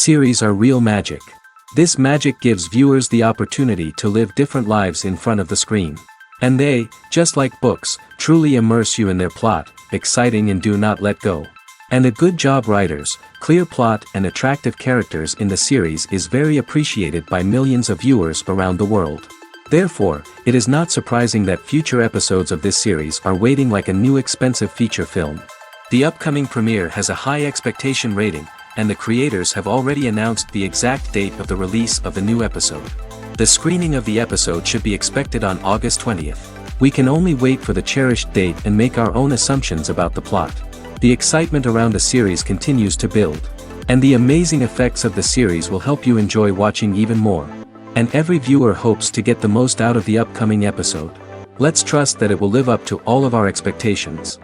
Series are real magic. This magic gives viewers the opportunity to live different lives in front of the screen. And they, just like books, truly immerse you in their plot, exciting and do not let go. And a good job writers, clear plot and attractive characters in the series is very appreciated by millions of viewers around the world. Therefore, it is not surprising that future episodes of this series are waiting like a new expensive feature film. The upcoming premiere has a high expectation rating, and the creators have already announced the exact date of the release of the new episode. The screening of the episode should be expected on August 20th. We can only wait for the cherished date and make our own assumptions about the plot. The excitement around the series continues to build. And the amazing effects of the series will help you enjoy watching even more. And every viewer hopes to get the most out of the upcoming episode. Let's trust that it will live up to all of our expectations.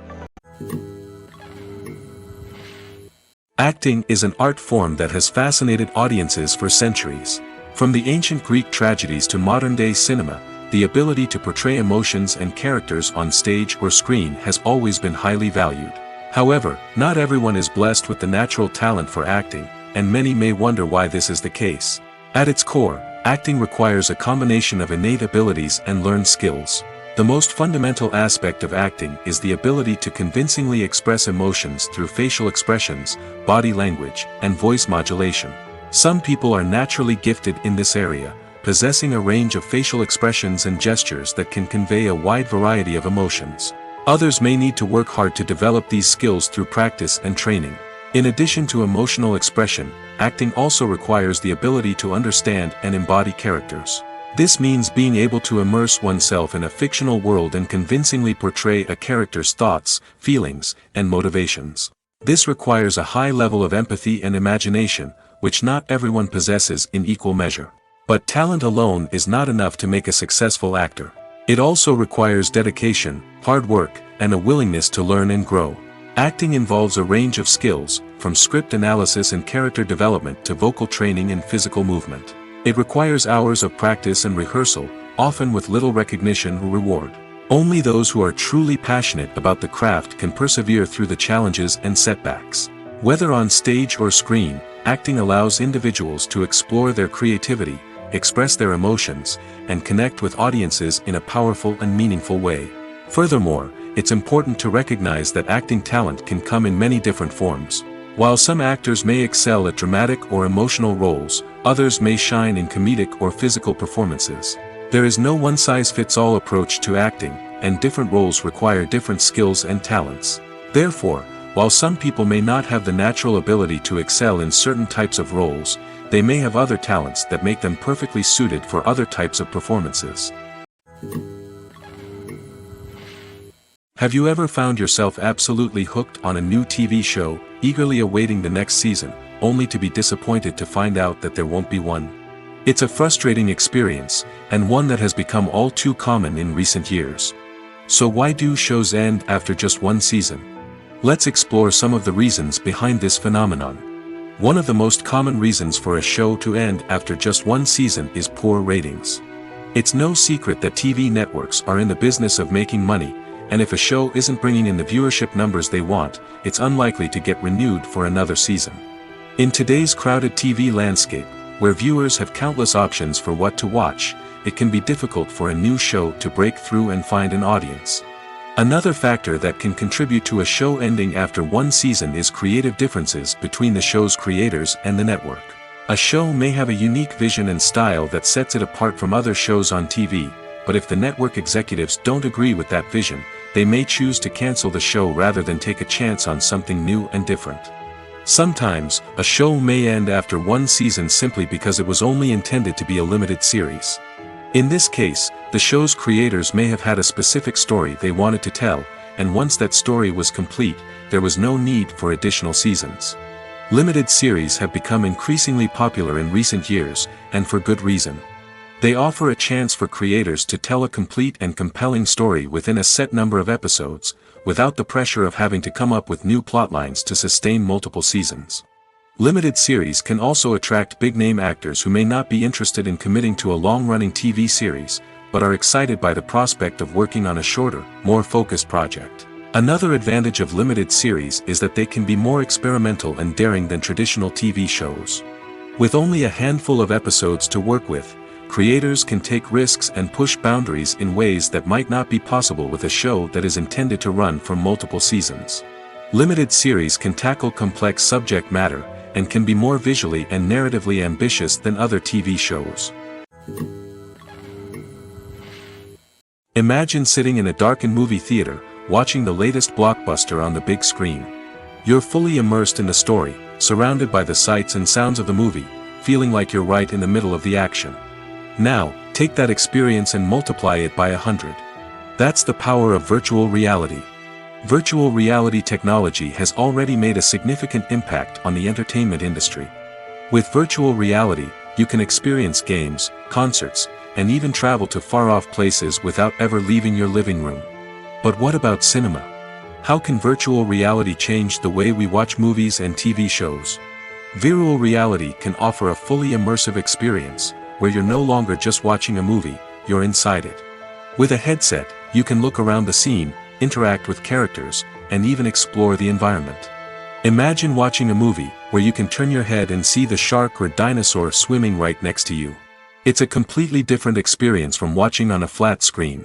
Acting is an art form that has fascinated audiences for centuries. From the ancient Greek tragedies to modern-day cinema, the ability to portray emotions and characters on stage or screen has always been highly valued. However, not everyone is blessed with the natural talent for acting, and many may wonder why this is the case. At its core, acting requires a combination of innate abilities and learned skills. The most fundamental aspect of acting is the ability to convincingly express emotions through facial expressions, body language, and voice modulation. Some people are naturally gifted in this area, possessing a range of facial expressions and gestures that can convey a wide variety of emotions. Others may need to work hard to develop these skills through practice and training. In addition to emotional expression, acting also requires the ability to understand and embody characters. This means being able to immerse oneself in a fictional world and convincingly portray a character's thoughts, feelings, and motivations. This requires a high level of empathy and imagination, which not everyone possesses in equal measure. But talent alone is not enough to make a successful actor. It also requires dedication, hard work, and a willingness to learn and grow. Acting involves a range of skills, from script analysis and character development to vocal training and physical movement. It requires hours of practice and rehearsal, often with little recognition or reward. Only those who are truly passionate about the craft can persevere through the challenges and setbacks. Whether on stage or screen, acting allows individuals to explore their creativity, express their emotions, and connect with audiences in a powerful and meaningful way. Furthermore, it's important to recognize that acting talent can come in many different forms. While some actors may excel at dramatic or emotional roles, others may shine in comedic or physical performances. There is no one-size-fits-all approach to acting, and different roles require different skills and talents. Therefore, while some people may not have the natural ability to excel in certain types of roles, they may have other talents that make them perfectly suited for other types of performances. Have you ever found yourself absolutely hooked on a new TV show, eagerly awaiting the next season, only to be disappointed to find out that there won't be one? It's a frustrating experience, and one that has become all too common in recent years. So why do shows end after just one season? Let's explore some of the reasons behind this phenomenon. One of the most common reasons for a show to end after just one season is poor ratings. It's no secret that TV networks are in the business of making money, and if a show isn't bringing in the viewership numbers they want, it's unlikely to get renewed for another season. In today's crowded TV landscape, where viewers have countless options for what to watch, it can be difficult for a new show to break through and find an audience. Another factor that can contribute to a show ending after one season is creative differences between the show's creators and the network. A show may have a unique vision and style that sets it apart from other shows on TV, but if the network executives don't agree with that vision, they may choose to cancel the show rather than take a chance on something new and different. Sometimes, a show may end after one season simply because it was only intended to be a limited series. In this case, the show's creators may have had a specific story they wanted to tell, and once that story was complete, there was no need for additional seasons. Limited series have become increasingly popular in recent years, and for good reason. They offer a chance for creators to tell a complete and compelling story within a set number of episodes, without the pressure of having to come up with new plotlines to sustain multiple seasons. Limited series can also attract big-name actors who may not be interested in committing to a long-running TV series, but are excited by the prospect of working on a shorter, more focused project. Another advantage of limited series is that they can be more experimental and daring than traditional TV shows. With only a handful of episodes to work with, creators can take risks and push boundaries in ways that might not be possible with a show that is intended to run for multiple seasons. Limited series can tackle complex subject matter, and can be more visually and narratively ambitious than other TV shows. Imagine sitting in a darkened movie theater, watching the latest blockbuster on the big screen. You're fully immersed in the story, surrounded by the sights and sounds of the movie, feeling like you're right in the middle of the action. Now, take that experience and multiply it by 100. That's the power of virtual reality. Virtual reality technology has already made a significant impact on the entertainment industry. With virtual reality, you can experience games, concerts, and even travel to far-off places without ever leaving your living room. But what about cinema? How can virtual reality change the way we watch movies and TV shows? Virtual reality can offer a fully immersive experience, where you're no longer just watching a movie, you're inside it. With a headset, you can look around the scene, interact with characters, and even explore the environment. Imagine watching a movie, where you can turn your head and see the shark or dinosaur swimming right next to you. It's a completely different experience from watching on a flat screen.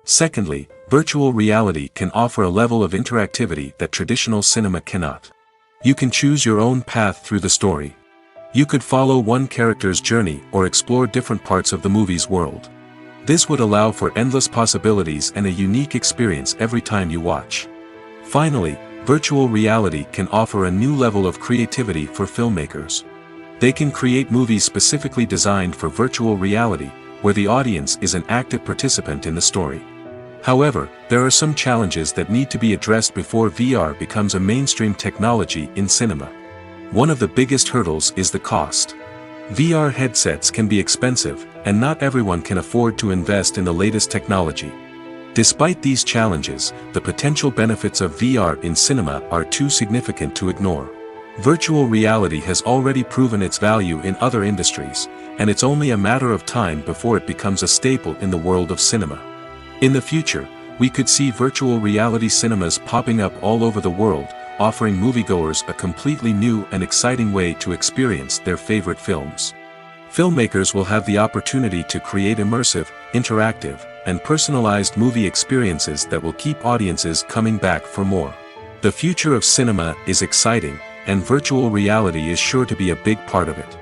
Secondly, virtual reality can offer a level of interactivity that traditional cinema cannot. You can choose your own path through the story. You could follow one character's journey or explore different parts of the movie's world. This would allow for endless possibilities and a unique experience every time you watch. Finally, virtual reality can offer a new level of creativity for filmmakers. They can create movies specifically designed for virtual reality, where the audience is an active participant in the story. However, there are some challenges that need to be addressed before VR becomes a mainstream technology in cinema. One of the biggest hurdles is the cost. VR headsets can be expensive, and not everyone can afford to invest in the latest technology. Despite these challenges, the potential benefits of VR in cinema are too significant to ignore. Virtual reality has already proven its value in other industries, and it's only a matter of time before it becomes a staple in the world of cinema. In the future, we could see virtual reality cinemas popping up all over the world, offering moviegoers a completely new and exciting way to experience their favorite films. Filmmakers will have the opportunity to create immersive, interactive, and personalized movie experiences that will keep audiences coming back for more. The future of cinema is exciting, and virtual reality is sure to be a big part of it.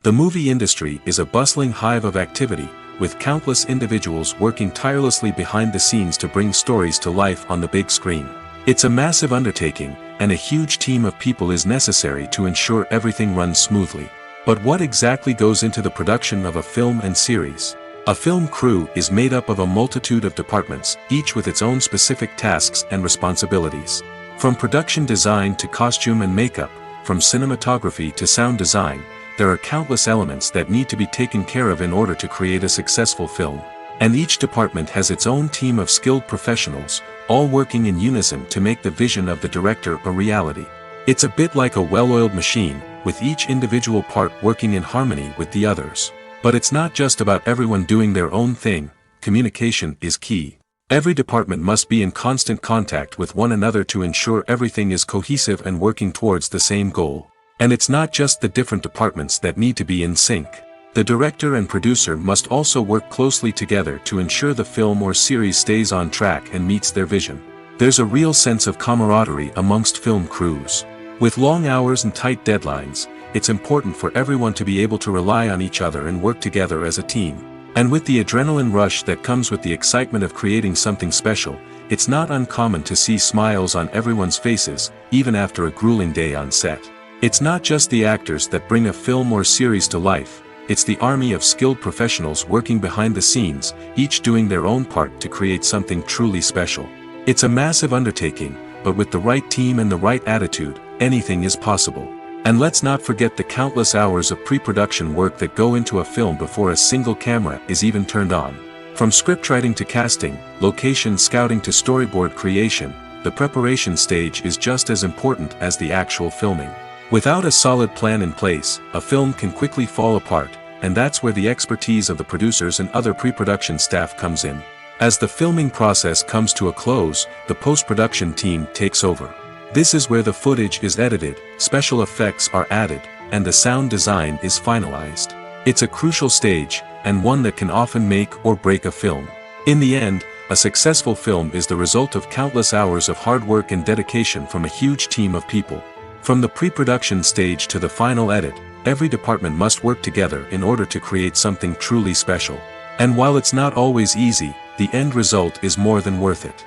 The movie industry is a bustling hive of activity, with countless individuals working tirelessly behind the scenes to bring stories to life on the big screen. It's a massive undertaking, and a huge team of people is necessary to ensure everything runs smoothly. But what exactly goes into the production of a film and series? A film crew is made up of a multitude of departments, each with its own specific tasks and responsibilities. From production design to costume and makeup, from cinematography to sound design, there are countless elements that need to be taken care of in order to create a successful film. And each department has its own team of skilled professionals, all working in unison to make the vision of the director a reality. It's a bit like a well-oiled machine, with each individual part working in harmony with the others. But it's not just about everyone doing their own thing. Communication is key. Every department must be in constant contact with one another to ensure everything is cohesive and working towards the same goal. And it's not just the different departments that need to be in sync. The director and producer must also work closely together to ensure the film or series stays on track and meets their vision. There's a real sense of camaraderie amongst film crews. With long hours and tight deadlines, it's important for everyone to be able to rely on each other and work together as a team. And with the adrenaline rush that comes with the excitement of creating something special, it's not uncommon to see smiles on everyone's faces, even after a grueling day on set. It's not just the actors that bring a film or series to life, it's the army of skilled professionals working behind the scenes, each doing their own part to create something truly special. It's a massive undertaking, but with the right team and the right attitude, anything is possible. And let's not forget the countless hours of pre-production work that go into a film before a single camera is even turned on. From scriptwriting to casting, location scouting to storyboard creation, the preparation stage is just as important as the actual filming. Without a solid plan in place, a film can quickly fall apart, and that's where the expertise of the producers and other pre-production staff comes in. As the filming process comes to a close, the post-production team takes over. This is where the footage is edited, special effects are added, and the sound design is finalized. It's a crucial stage, and one that can often make or break a film. In the end, a successful film is the result of countless hours of hard work and dedication from a huge team of people. From the pre-production stage to the final edit, every department must work together in order to create something truly special. And while it's not always easy, the end result is more than worth it.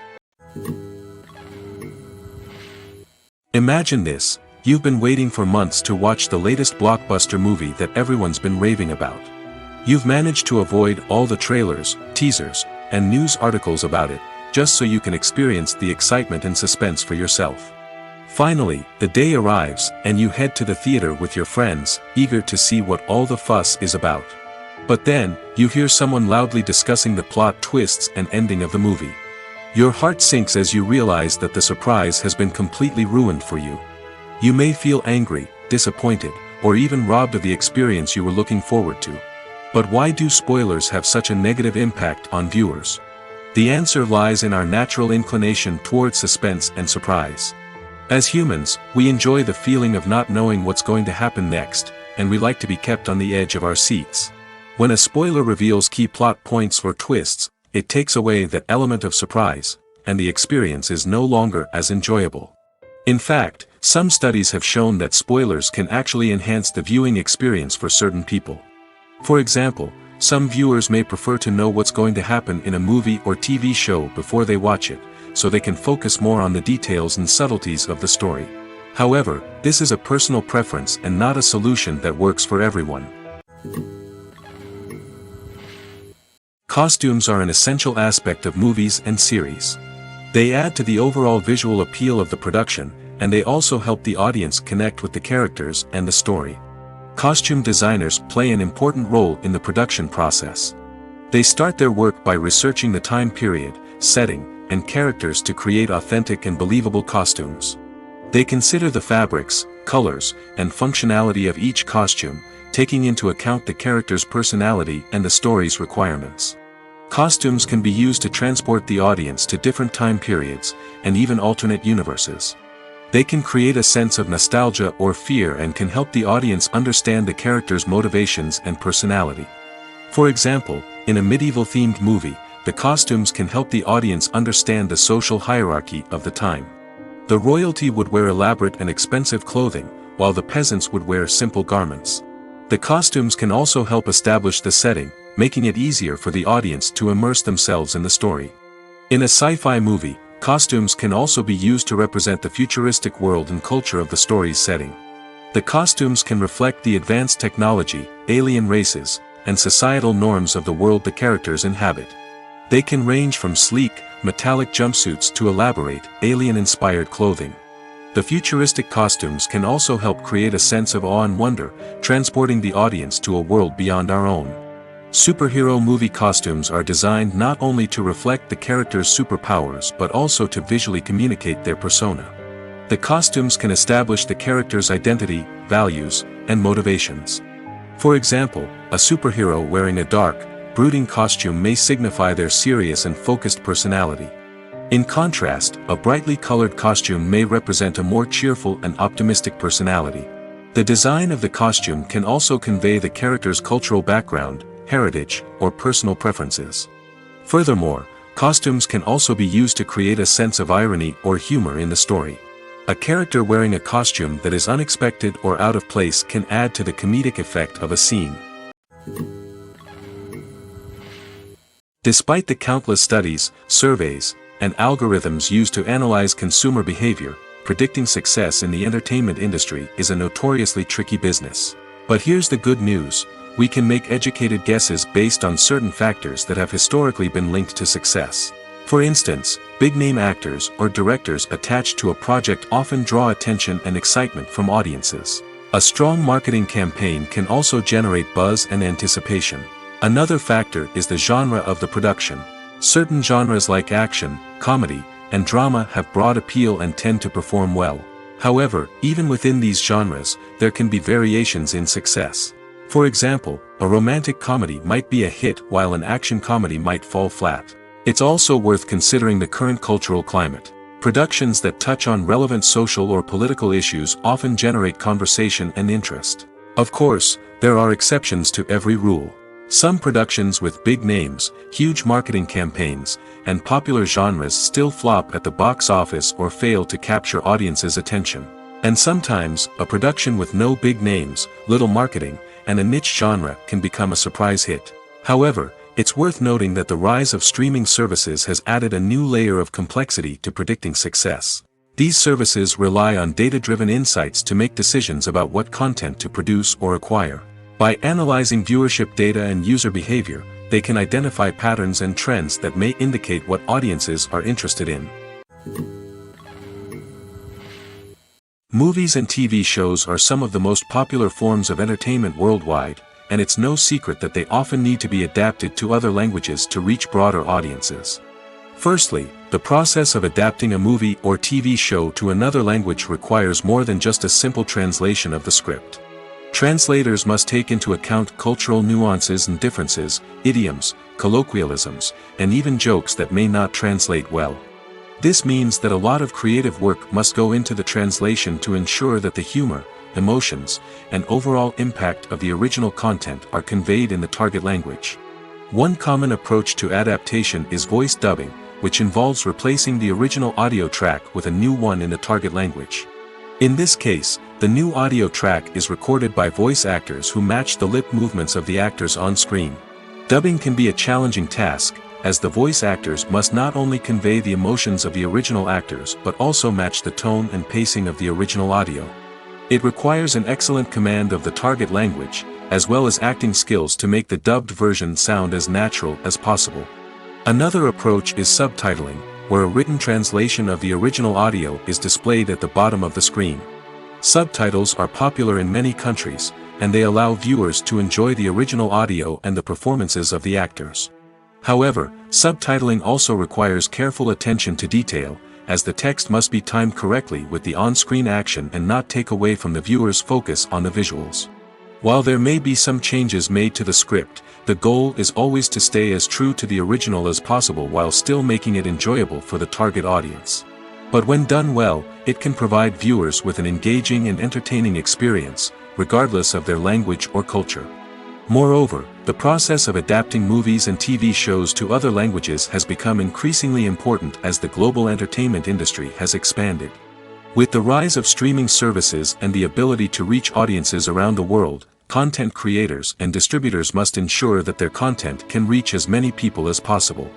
Imagine this: you've been waiting for months to watch the latest blockbuster movie that everyone's been raving about. You've managed to avoid all the trailers, teasers, and news articles about it, just so you can experience the excitement and suspense for yourself. Finally, the day arrives, and you head to the theater with your friends, eager to see what all the fuss is about. But then, you hear someone loudly discussing the plot twists and ending of the movie. Your heart sinks as you realize that the surprise has been completely ruined for you. You may feel angry, disappointed, or even robbed of the experience you were looking forward to. But why do spoilers have such a negative impact on viewers? The answer lies in our natural inclination towards suspense and surprise. As humans, we enjoy the feeling of not knowing what's going to happen next, and we like to be kept on the edge of our seats. When a spoiler reveals key plot points or twists, it takes away that element of surprise, and the experience is no longer as enjoyable. In fact, some studies have shown that spoilers can actually enhance the viewing experience for certain people. For example, some viewers may prefer to know what's going to happen in a movie or TV show before they watch it, so they can focus more on the details and subtleties of the story. However, this is a personal preference and not a solution that works for everyone. Costumes are an essential aspect of movies and series. They add to the overall visual appeal of the production, and they also help the audience connect with the characters and the story. Costume designers play an important role in the production process. They start their work by researching the time period, setting, and characters to create authentic and believable costumes. They consider the fabrics, colors, and functionality of each costume, taking into account the character's personality and the story's requirements. Costumes can be used to transport the audience to different time periods, and even alternate universes. They can create a sense of nostalgia or fear and can help the audience understand the character's motivations and personality. For example, in a medieval-themed movie, the costumes can help the audience understand the social hierarchy of the time. The royalty would wear elaborate and expensive clothing, while the peasants would wear simple garments. The costumes can also help establish the setting, making it easier for the audience to immerse themselves in the story. In a sci-fi movie, costumes can also be used to represent the futuristic world and culture of the story's setting. The costumes can reflect the advanced technology, alien races, and societal norms of the world the characters inhabit. They can range from sleek, metallic jumpsuits to elaborate, alien-inspired clothing. The futuristic costumes can also help create a sense of awe and wonder, transporting the audience to a world beyond our own. Superhero movie costumes are designed not only to reflect the character's superpowers but also to visually communicate their persona. The costumes can establish the character's identity, values, and motivations. For example, a superhero wearing a dark, brooding costume may signify their serious and focused personality. In contrast, a brightly colored costume may represent a more cheerful and optimistic personality. The design of the costume can also convey the character's cultural background, heritage, or personal preferences. Furthermore, costumes can also be used to create a sense of irony or humor in the story. A character wearing a costume that is unexpected or out of place can add to the comedic effect of a scene. Despite the countless studies, surveys, and algorithms used to analyze consumer behavior, predicting success in the entertainment industry is a notoriously tricky business. But here's the good news: we can make educated guesses based on certain factors that have historically been linked to success. For instance, big-name actors or directors attached to a project often draw attention and excitement from audiences. A strong marketing campaign can also generate buzz and anticipation. Another factor is the genre of the production. Certain genres like action, comedy, and drama have broad appeal and tend to perform well. However, even within these genres, there can be variations in success. For example, a romantic comedy might be a hit while an action comedy might fall flat. It's also worth considering the current cultural climate. Productions that touch on relevant social or political issues often generate conversation and interest. Of course, there are exceptions to every rule. Some productions with big names, huge marketing campaigns, and popular genres still flop at the box office or fail to capture audiences' attention. And sometimes, a production with no big names, little marketing, and a niche genre can become a surprise hit. However, it's worth noting that the rise of streaming services has added a new layer of complexity to predicting success. These services rely on data-driven insights to make decisions about what content to produce or acquire. By analyzing viewership data and user behavior, they can identify patterns and trends that may indicate what audiences are interested in. Movies and TV shows are some of the most popular forms of entertainment worldwide, and it's no secret that they often need to be adapted to other languages to reach broader audiences. Firstly, the process of adapting a movie or TV show to another language requires more than just a simple translation of the script. Translators must take into account cultural nuances and differences, idioms, colloquialisms, and even jokes that may not translate well. This means that a lot of creative work must go into the translation to ensure that the humor, emotions, and overall impact of the original content are conveyed in the target language. One common approach to adaptation is voice dubbing, which involves replacing the original audio track with a new one in the target language. In this case, the new audio track is recorded by voice actors who match the lip movements of the actors on screen. Dubbing can be a challenging task, as the voice actors must not only convey the emotions of the original actors but also match the tone and pacing of the original audio. It requires an excellent command of the target language, as well as acting skills to make the dubbed version sound as natural as possible. Another approach is subtitling, where a written translation of the original audio is displayed at the bottom of the screen. Subtitles are popular in many countries, and they allow viewers to enjoy the original audio and the performances of the actors. However, subtitling also requires careful attention to detail, as the text must be timed correctly with the on-screen action and not take away from the viewer's focus on the visuals. While there may be some changes made to the script, the goal is always to stay as true to the original as possible while still making it enjoyable for the target audience. But when done well, it can provide viewers with an engaging and entertaining experience, regardless of their language or culture. Moreover, the process of adapting movies and TV shows to other languages has become increasingly important as the global entertainment industry has expanded. With the rise of streaming services and the ability to reach audiences around the world, content creators and distributors must ensure that their content can reach as many people as possible.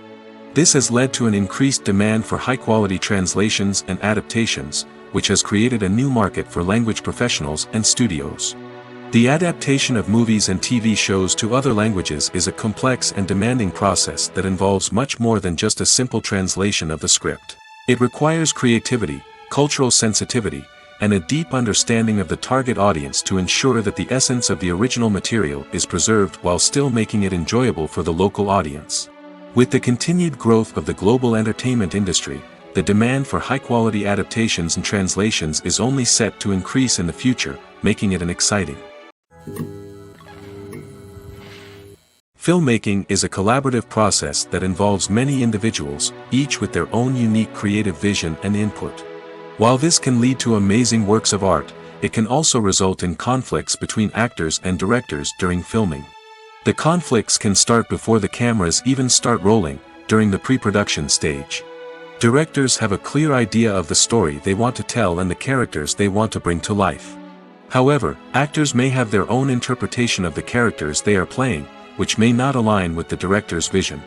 This has led to an increased demand for high-quality translations and adaptations, which has created a new market for language professionals and studios. The adaptation of movies and TV shows to other languages is a complex and demanding process that involves much more than just a simple translation of the script. It requires creativity, cultural sensitivity, and a deep understanding of the target audience to ensure that the essence of the original material is preserved while still making it enjoyable for the local audience. With the continued growth of the global entertainment industry, the demand for high-quality adaptations and translations is only set to increase in the future, making it an exciting. Filmmaking is a collaborative process that involves many individuals, each with their own unique creative vision and input. While this can lead to amazing works of art, it can also result in conflicts between actors and directors during filming. The conflicts can start before the cameras even start rolling, during the pre-production stage. Directors have a clear idea of the story they want to tell and the characters they want to bring to life. However, actors may have their own interpretation of the characters they are playing, which may not align with the director's vision.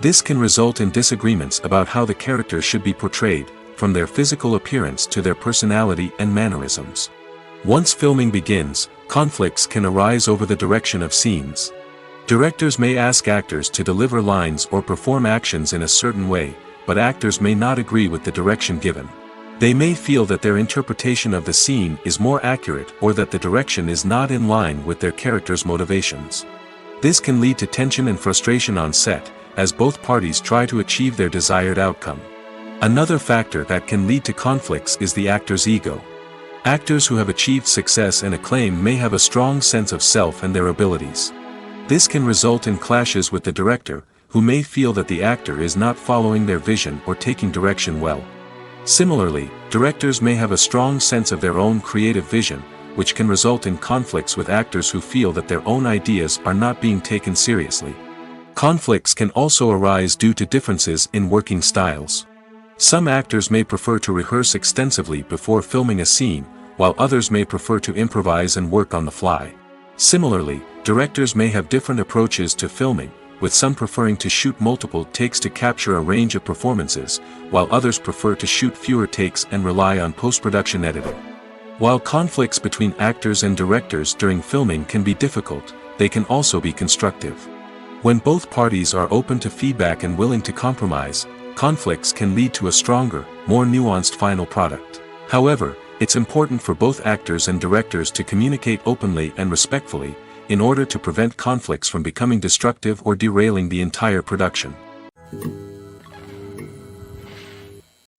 This can result in disagreements about how the characters should be portrayed, from their physical appearance to their personality and mannerisms. Once filming begins, conflicts can arise over the direction of scenes. Directors may ask actors to deliver lines or perform actions in a certain way, but actors may not agree with the direction given. They may feel that their interpretation of the scene is more accurate or that the direction is not in line with their character's motivations. This can lead to tension and frustration on set, as both parties try to achieve their desired outcome. Another factor that can lead to conflicts is the actor's ego. Actors who have achieved success and acclaim may have a strong sense of self and their abilities. This can result in clashes with the director, who may feel that the actor is not following their vision or taking direction well. Similarly, directors may have a strong sense of their own creative vision, which can result in conflicts with actors who feel that their own ideas are not being taken seriously. Conflicts can also arise due to differences in working styles. Some actors may prefer to rehearse extensively before filming a scene, while others may prefer to improvise and work on the fly. Similarly, directors may have different approaches to filming, with some preferring to shoot multiple takes to capture a range of performances, while others prefer to shoot fewer takes and rely on post-production editing. While conflicts between actors and directors during filming can be difficult, they can also be constructive. When both parties are open to feedback and willing to compromise, conflicts can lead to a stronger, more nuanced final product. However, it's important for both actors and directors to communicate openly and respectfully, in order to prevent conflicts from becoming destructive or derailing the entire production.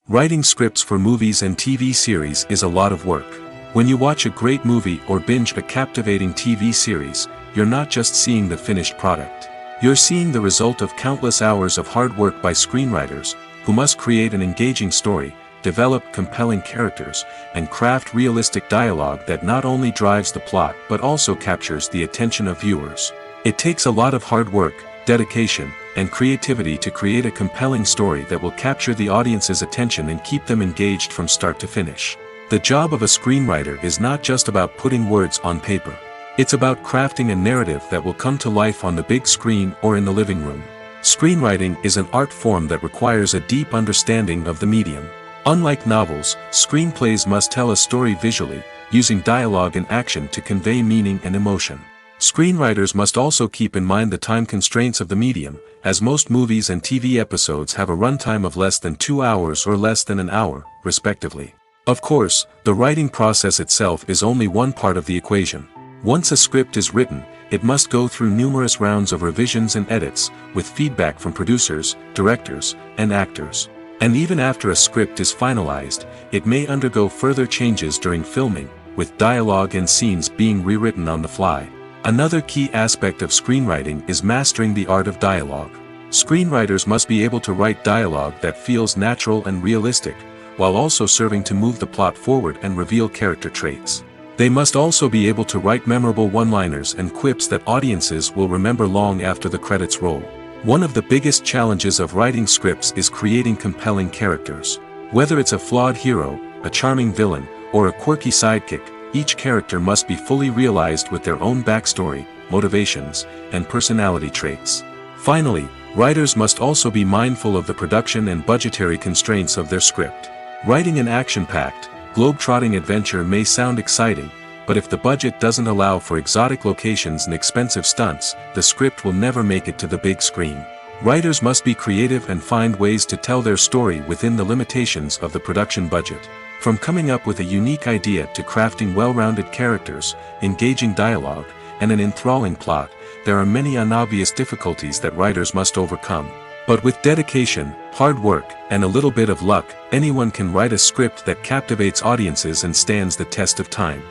Writing scripts for movies and TV series is a lot of work. When you watch a great movie or binge a captivating TV series, you're not just seeing the finished product. You're seeing the result of countless hours of hard work by screenwriters, who must create an engaging story, develop compelling characters, and craft realistic dialogue that not only drives the plot but also captures the attention of viewers. It takes a lot of hard work, dedication, and creativity to create a compelling story that will capture the audience's attention and keep them engaged from start to finish. The job of a screenwriter is not just about putting words on paper. It's about crafting a narrative that will come to life on the big screen or in the living room. Screenwriting is an art form that requires a deep understanding of the medium. Unlike novels, screenplays must tell a story visually, using dialogue and action to convey meaning and emotion. Screenwriters must also keep in mind the time constraints of the medium, as most movies and TV episodes have a runtime of less than 2 hours or less than an hour, respectively. Of course, the writing process itself is only one part of the equation. Once a script is written, it must go through numerous rounds of revisions and edits, with feedback from producers, directors, and actors. And even after a script is finalized, it may undergo further changes during filming, with dialogue and scenes being rewritten on the fly. Another key aspect of screenwriting is mastering the art of dialogue. Screenwriters must be able to write dialogue that feels natural and realistic, while also serving to move the plot forward and reveal character traits. They must also be able to write memorable one-liners and quips that audiences will remember long after the credits roll. One of the biggest challenges of writing scripts is creating compelling characters. Whether it's a flawed hero, a charming villain, or a quirky sidekick, each character must be fully realized with their own backstory, motivations, and personality traits. Finally, writers must also be mindful of the production and budgetary constraints of their script. Writing an action-packed, globe-trotting adventure may sound exciting, but if the budget doesn't allow for exotic locations and expensive stunts, the script will never make it to the big screen. Writers must be creative and find ways to tell their story within the limitations of the production budget. From coming up with a unique idea to crafting well-rounded characters, engaging dialogue, and an enthralling plot, there are many unobvious difficulties that writers must overcome. But with dedication, hard work, and a little bit of luck, anyone can write a script that captivates audiences and stands the test of time.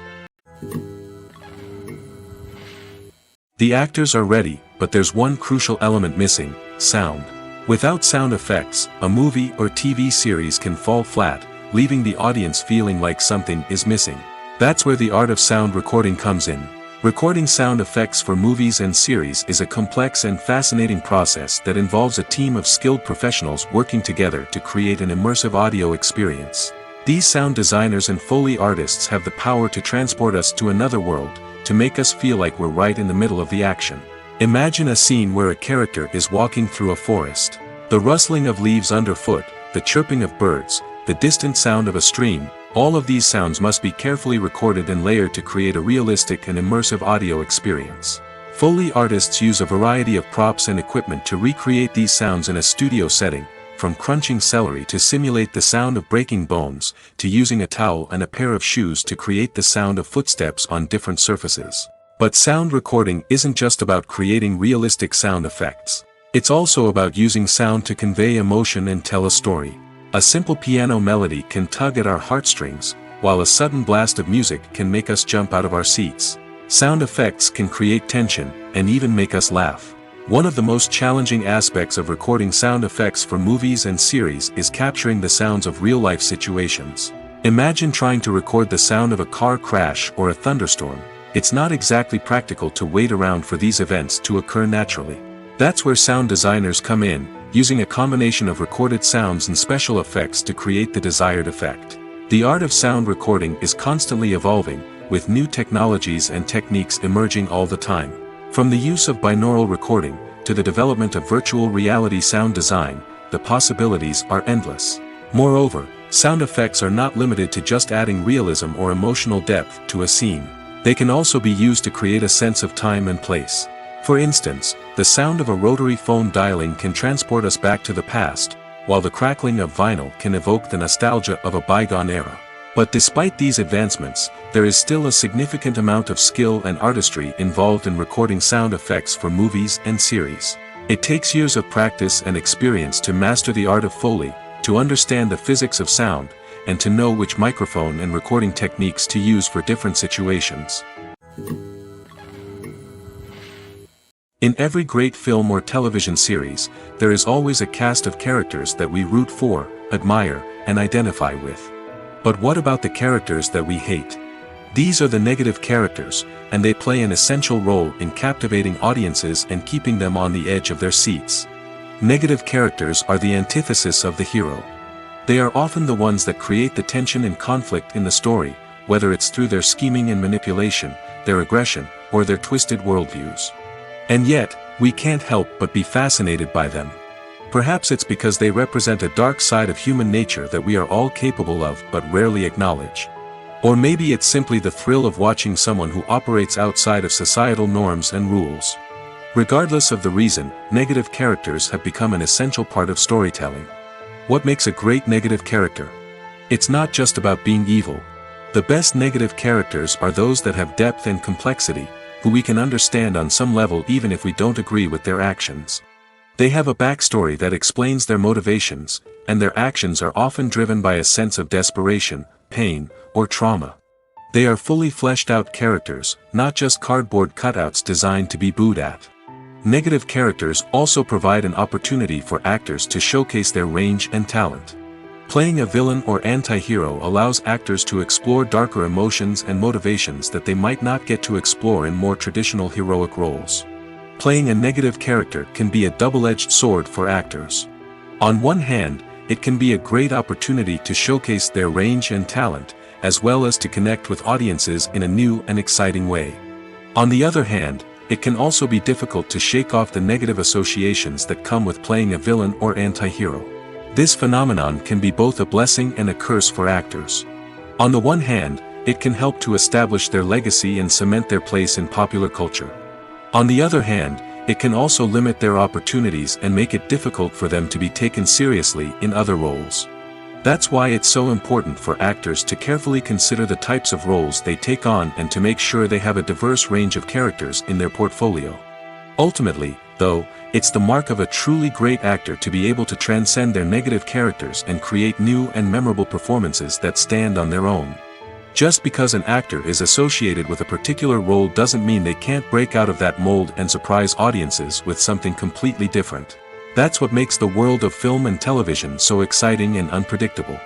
The actors are ready, but there's one crucial element missing: sound. Without sound effects, a movie or TV series can fall flat, leaving the audience feeling like something is missing. That's where the art of sound recording comes in. Recording sound effects for movies and series is a complex and fascinating process that involves a team of skilled professionals working together to create an immersive audio experience. These sound designers and Foley artists have the power to transport us to another world, to make us feel like we're right in the middle of the action. Imagine a scene where a character is walking through a forest. The rustling of leaves underfoot, the chirping of birds, the distant sound of a stream, all of these sounds must be carefully recorded and layered to create a realistic and immersive audio experience. Foley artists use a variety of props and equipment to recreate these sounds in a studio setting, from crunching celery to simulate the sound of breaking bones, to using a towel and a pair of shoes to create the sound of footsteps on different surfaces. But sound recording isn't just about creating realistic sound effects. It's also about using sound to convey emotion and tell a story. A simple piano melody can tug at our heartstrings, while a sudden blast of music can make us jump out of our seats. Sound effects can create tension, and even make us laugh. One of the most challenging aspects of recording sound effects for movies and series is capturing the sounds of real-life situations. Imagine trying to record the sound of a car crash or a thunderstorm. It's not exactly practical to wait around for these events to occur naturally. That's where sound designers come in, using a combination of recorded sounds and special effects to create the desired effect. The art of sound recording is constantly evolving, with new technologies and techniques emerging all the time. From the use of binaural recording, to the development of virtual reality sound design, the possibilities are endless. Moreover, sound effects are not limited to just adding realism or emotional depth to a scene. They can also be used to create a sense of time and place. For instance, the sound of a rotary phone dialing can transport us back to the past, while the crackling of vinyl can evoke the nostalgia of a bygone era. But despite these advancements, there is still a significant amount of skill and artistry involved in recording sound effects for movies and series. It takes years of practice and experience to master the art of Foley, to understand the physics of sound, and to know which microphone and recording techniques to use for different situations. In every great film or television series, there is always a cast of characters that we root for, admire, and identify with. But what about the characters that we hate? These are the negative characters, and they play an essential role in captivating audiences and keeping them on the edge of their seats. Negative characters are the antithesis of the hero. They are often the ones that create the tension and conflict in the story, whether it's through their scheming and manipulation, their aggression, or their twisted worldviews. And yet, we can't help but be fascinated by them. Perhaps it's because they represent a dark side of human nature that we are all capable of but rarely acknowledge. Or maybe it's simply the thrill of watching someone who operates outside of societal norms and rules. Regardless of the reason, negative characters have become an essential part of storytelling. What makes a great negative character? It's not just about being evil. The best negative characters are those that have depth and complexity, who we can understand on some level even if we don't agree with their actions. They have a backstory that explains their motivations, and their actions are often driven by a sense of desperation, pain, or trauma. They are fully fleshed out characters, not just cardboard cutouts designed to be booed at. Negative characters also provide an opportunity for actors to showcase their range and talent. Playing a villain or anti-hero allows actors to explore darker emotions and motivations that they might not get to explore in more traditional heroic roles. Playing a negative character can be a double-edged sword for actors. On one hand, it can be a great opportunity to showcase their range and talent, as well as to connect with audiences in a new and exciting way. On the other hand, it can also be difficult to shake off the negative associations that come with playing a villain or anti-hero. This phenomenon can be both a blessing and a curse for actors. On the one hand, it can help to establish their legacy and cement their place in popular culture. On the other hand, it can also limit their opportunities and make it difficult for them to be taken seriously in other roles. That's why it's so important for actors to carefully consider the types of roles they take on and to make sure they have a diverse range of characters in their portfolio. Ultimately, though, it's the mark of a truly great actor to be able to transcend their negative characters and create new and memorable performances that stand on their own. Just because an actor is associated with a particular role doesn't mean they can't break out of that mold and surprise audiences with something completely different. That's what makes the world of film and television so exciting and unpredictable.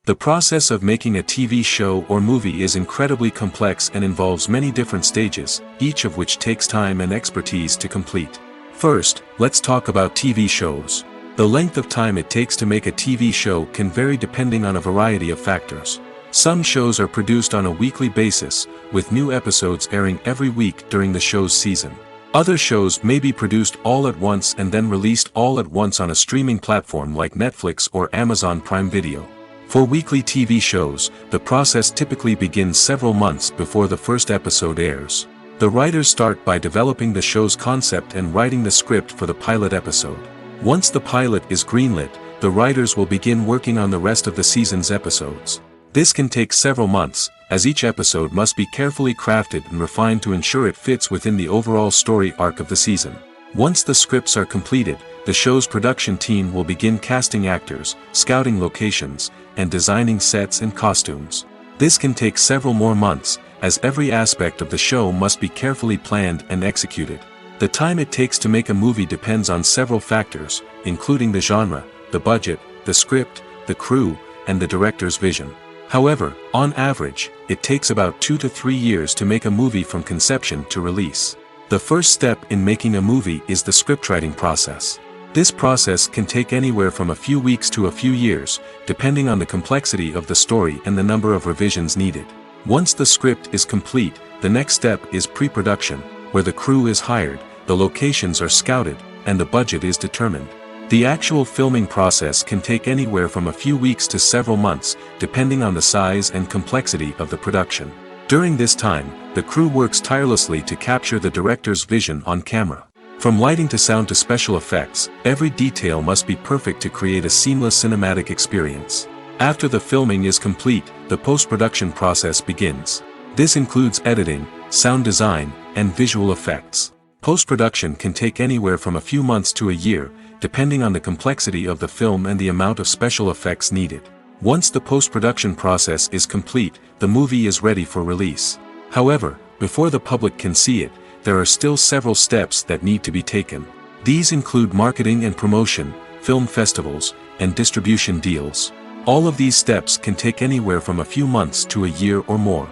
The process of making a TV show or movie is incredibly complex and involves many different stages, each of which takes time and expertise to complete. First, let's talk about TV shows. The length of time it takes to make a TV show can vary depending on a variety of factors. Some shows are produced on a weekly basis, with new episodes airing every week during the show's season. Other shows may be produced all at once and then released all at once on a streaming platform like Netflix or Amazon Prime Video. For weekly TV shows, the process typically begins several months before the first episode airs. The writers start by developing the show's concept and writing the script for the pilot episode. Once the pilot is greenlit, the writers will begin working on the rest of the season's episodes. This can take several months, as each episode must be carefully crafted and refined to ensure it fits within the overall story arc of the season. Once the scripts are completed, the show's production team will begin casting actors, scouting locations, and designing sets and costumes. This can take several more months, as every aspect of the show must be carefully planned and executed. The time it takes to make a movie depends on several factors, including the genre, the budget, the script, the crew, and the director's vision. However, on average, it takes about 2 to 3 years to make a movie from conception to release. The first step in making a movie is the scriptwriting process. This process can take anywhere from a few weeks to a few years, depending on the complexity of the story and the number of revisions needed. Once the script is complete, the next step is pre-production, where the crew is hired, the locations are scouted, and the budget is determined. The actual filming process can take anywhere from a few weeks to several months, depending on the size and complexity of the production. During this time, the crew works tirelessly to capture the director's vision on camera. From lighting to sound to special effects, every detail must be perfect to create a seamless cinematic experience. After the filming is complete, the post-production process begins. This includes editing, sound design, and visual effects. Post-production can take anywhere from a few months to a year, depending on the complexity of the film and the amount of special effects needed. Once the post-production process is complete, the movie is ready for release. However, before the public can see it, there are still several steps that need to be taken. These include marketing and promotion, film festivals, and distribution deals. All of these steps can take anywhere from a few months to a year or more.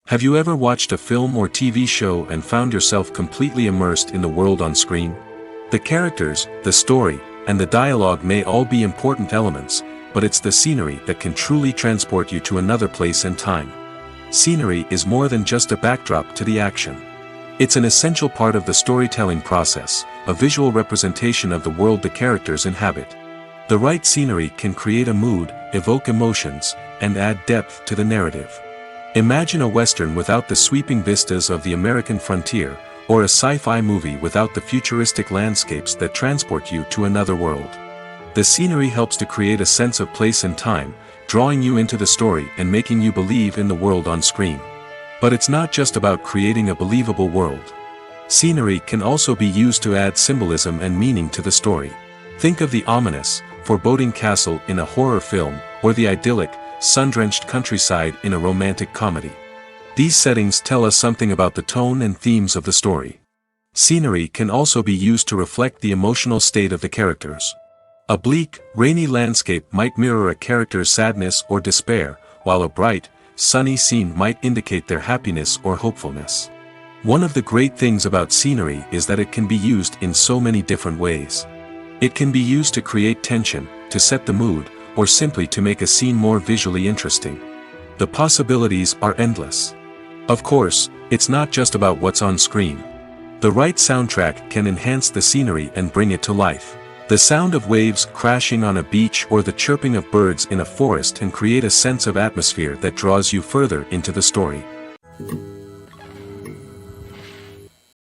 Have you ever watched a film or TV show and found yourself completely immersed in the world on screen? The characters, the story, and the dialogue may all be important elements, but it's the scenery that can truly transport you to another place and time. Scenery is more than just a backdrop to the action. It's an essential part of the storytelling process, a visual representation of the world the characters inhabit. The right scenery can create a mood, evoke emotions, and add depth to the narrative. Imagine a Western without the sweeping vistas of the American frontier, or a sci-fi movie without the futuristic landscapes that transport you to another world. The scenery helps to create a sense of place and time, drawing you into the story and making you believe in the world on screen. But it's not just about creating a believable world. Scenery can also be used to add symbolism and meaning to the story. Think of the ominous, foreboding castle in a horror film, or the idyllic, sun-drenched countryside in a romantic comedy. These settings tell us something about the tone and themes of the story. Scenery can also be used to reflect the emotional state of the characters. A bleak, rainy landscape might mirror a character's sadness or despair, while a bright, sunny scene might indicate their happiness or hopefulness. One of the great things about scenery is that it can be used in so many different ways. It can be used to create tension, to set the mood, or simply to make a scene more visually interesting. The possibilities are endless. Of course, it's not just about what's on screen. The right soundtrack can enhance the scenery and bring it to life. The sound of waves crashing on a beach or the chirping of birds in a forest can create a sense of atmosphere that draws you further into the story.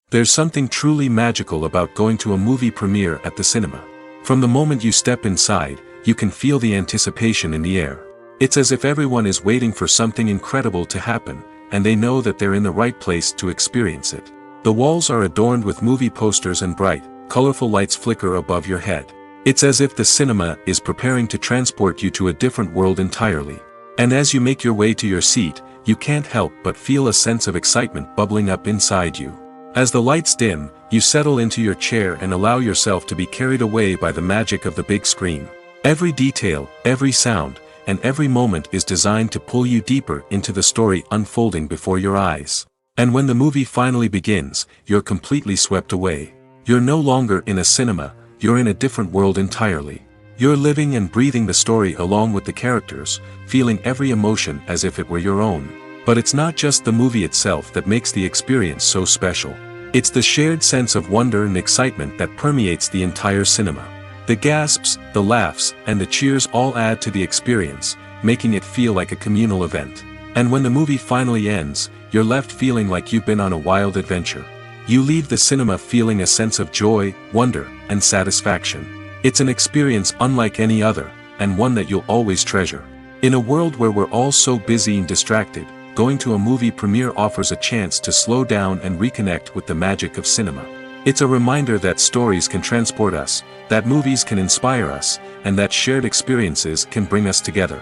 There's something truly magical about going to a movie premiere at the cinema. From the moment you step inside, you can feel the anticipation in the air. It's as if everyone is waiting for something incredible to happen, and they know that they're in the right place to experience it. The walls are adorned with movie posters and bright, colorful lights flicker above your head. It's as if the cinema is preparing to transport you to a different world entirely. And as you make your way to your seat, you can't help but feel a sense of excitement bubbling up inside you. As the lights dim, you settle into your chair and allow yourself to be carried away by the magic of the big screen. Every detail, every sound, and every moment is designed to pull you deeper into the story unfolding before your eyes. And when the movie finally begins, you're completely swept away. You're no longer in a cinema, you're in a different world entirely. You're living and breathing the story along with the characters, feeling every emotion as if it were your own. But it's not just the movie itself that makes the experience so special. It's the shared sense of wonder and excitement that permeates the entire cinema. The gasps, the laughs, and the cheers all add to the experience, making it feel like a communal event. And when the movie finally ends, you're left feeling like you've been on a wild adventure. You leave the cinema feeling a sense of joy, wonder, and satisfaction. It's an experience unlike any other, and one that you'll always treasure. In a world where we're all so busy and distracted, going to a movie premiere offers a chance to slow down and reconnect with the magic of cinema. It's a reminder that stories can transport us, that movies can inspire us, and that shared experiences can bring us together.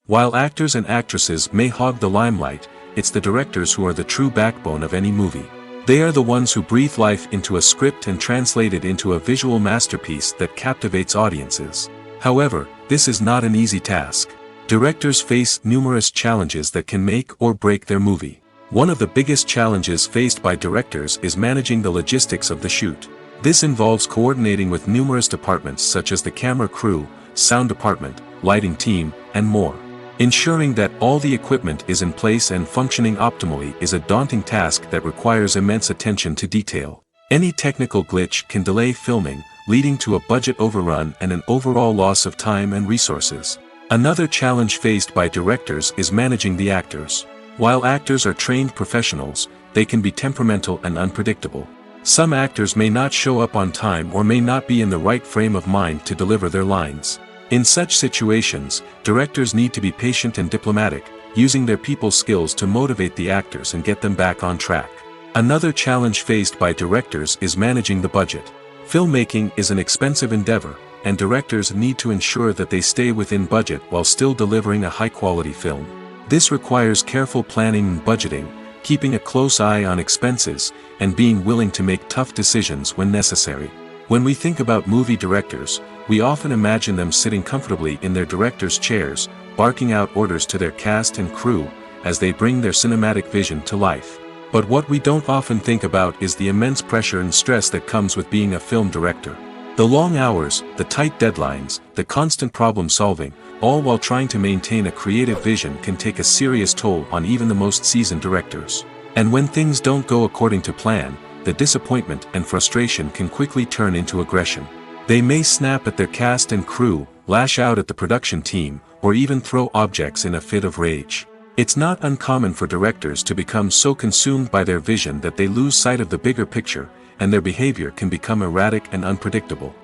While actors and actresses may hog the limelight, it's the directors who are the true backbone of any movie. They are the ones who breathe life into a script and translate it into a visual masterpiece that captivates audiences. However, this is not an easy task. Directors face numerous challenges that can make or break their movie. One of the biggest challenges faced by directors is managing the logistics of the shoot. This involves coordinating with numerous departments such as the camera crew, sound department, lighting team, and more. Ensuring that all the equipment is in place and functioning optimally is a daunting task that requires immense attention to detail. Any technical glitch can delay filming, leading to a budget overrun and an overall loss of time and resources. Another challenge faced by directors is managing the actors. While actors are trained professionals, they can be temperamental and unpredictable. Some actors may not show up on time or may not be in the right frame of mind to deliver their lines. In such situations, directors need to be patient and diplomatic, using their people skills to motivate the actors and get them back on track. Another challenge faced by directors is managing the budget. Filmmaking is an expensive endeavor, and directors need to ensure that they stay within budget while still delivering a high-quality film. This requires careful planning and budgeting, keeping a close eye on expenses, and being willing to make tough decisions when necessary. When we think about movie directors, we often imagine them sitting comfortably in their director's chairs, barking out orders to their cast and crew, as they bring their cinematic vision to life. But what we don't often think about is the immense pressure and stress that comes with being a film director. The long hours, the tight deadlines, the constant problem solving, all while trying to maintain a creative vision can take a serious toll on even the most seasoned directors. And when things don't go according to plan, the disappointment and frustration can quickly turn into aggression. They may snap at their cast and crew, lash out at the production team, or even throw objects in a fit of rage. It's not uncommon for directors to become so consumed by their vision that they lose sight of the bigger picture, and their behavior can become erratic and unpredictable.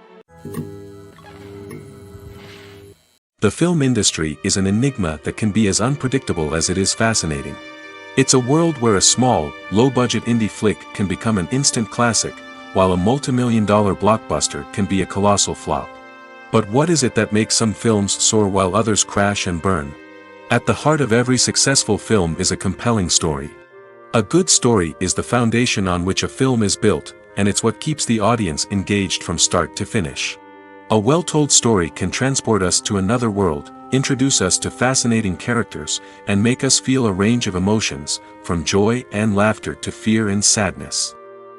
The film industry is an enigma that can be as unpredictable as it is fascinating. It's a world where a small, low-budget indie flick can become an instant classic, while a multi-million-dollar blockbuster can be a colossal flop. But what is it that makes some films soar while others crash and burn? At the heart of every successful film is a compelling story. A good story is the foundation on which a film is built, and it's what keeps the audience engaged from start to finish. A well-told story can transport us to another world, introduce us to fascinating characters, and make us feel a range of emotions, from joy and laughter to fear and sadness.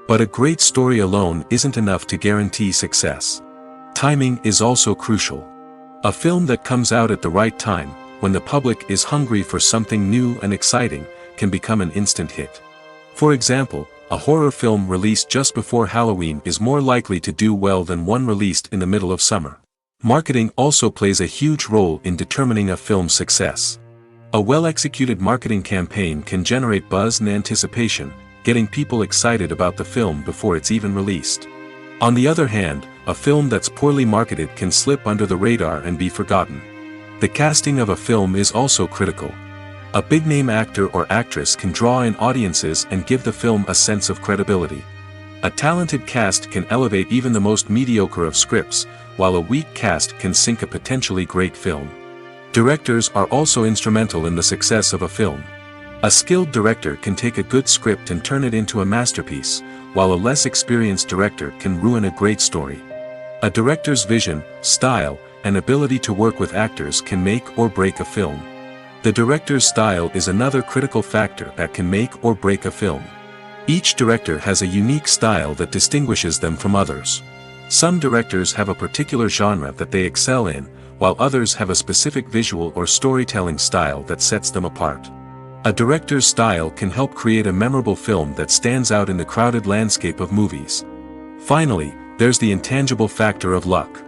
But a great story alone isn't enough to guarantee success. Timing is also crucial. A film that comes out at the right time, when the public is hungry for something new and exciting, can become an instant hit. For example, a horror film released just before Halloween is more likely to do well than one released in the middle of summer. Marketing also plays a huge role in determining a film's success. A well-executed marketing campaign can generate buzz and anticipation, getting people excited about the film before it's even released. On the other hand, a film that's poorly marketed can slip under the radar and be forgotten. The casting of a film is also critical. A big-name actor or actress can draw in audiences and give the film a sense of credibility. A talented cast can elevate even the most mediocre of scripts, while a weak cast can sink a potentially great film. Directors are also instrumental in the success of a film. A skilled director can take a good script and turn it into a masterpiece, while a less experienced director can ruin a great story. A director's vision, style, and ability to work with actors can make or break a film. The director's style is another critical factor that can make or break a film. Each director has a unique style that distinguishes them from others. Some directors have a particular genre that they excel in, while others have a specific visual or storytelling style that sets them apart. A director's style can help create a memorable film that stands out in the crowded landscape of movies. Finally, there's the intangible factor of luck.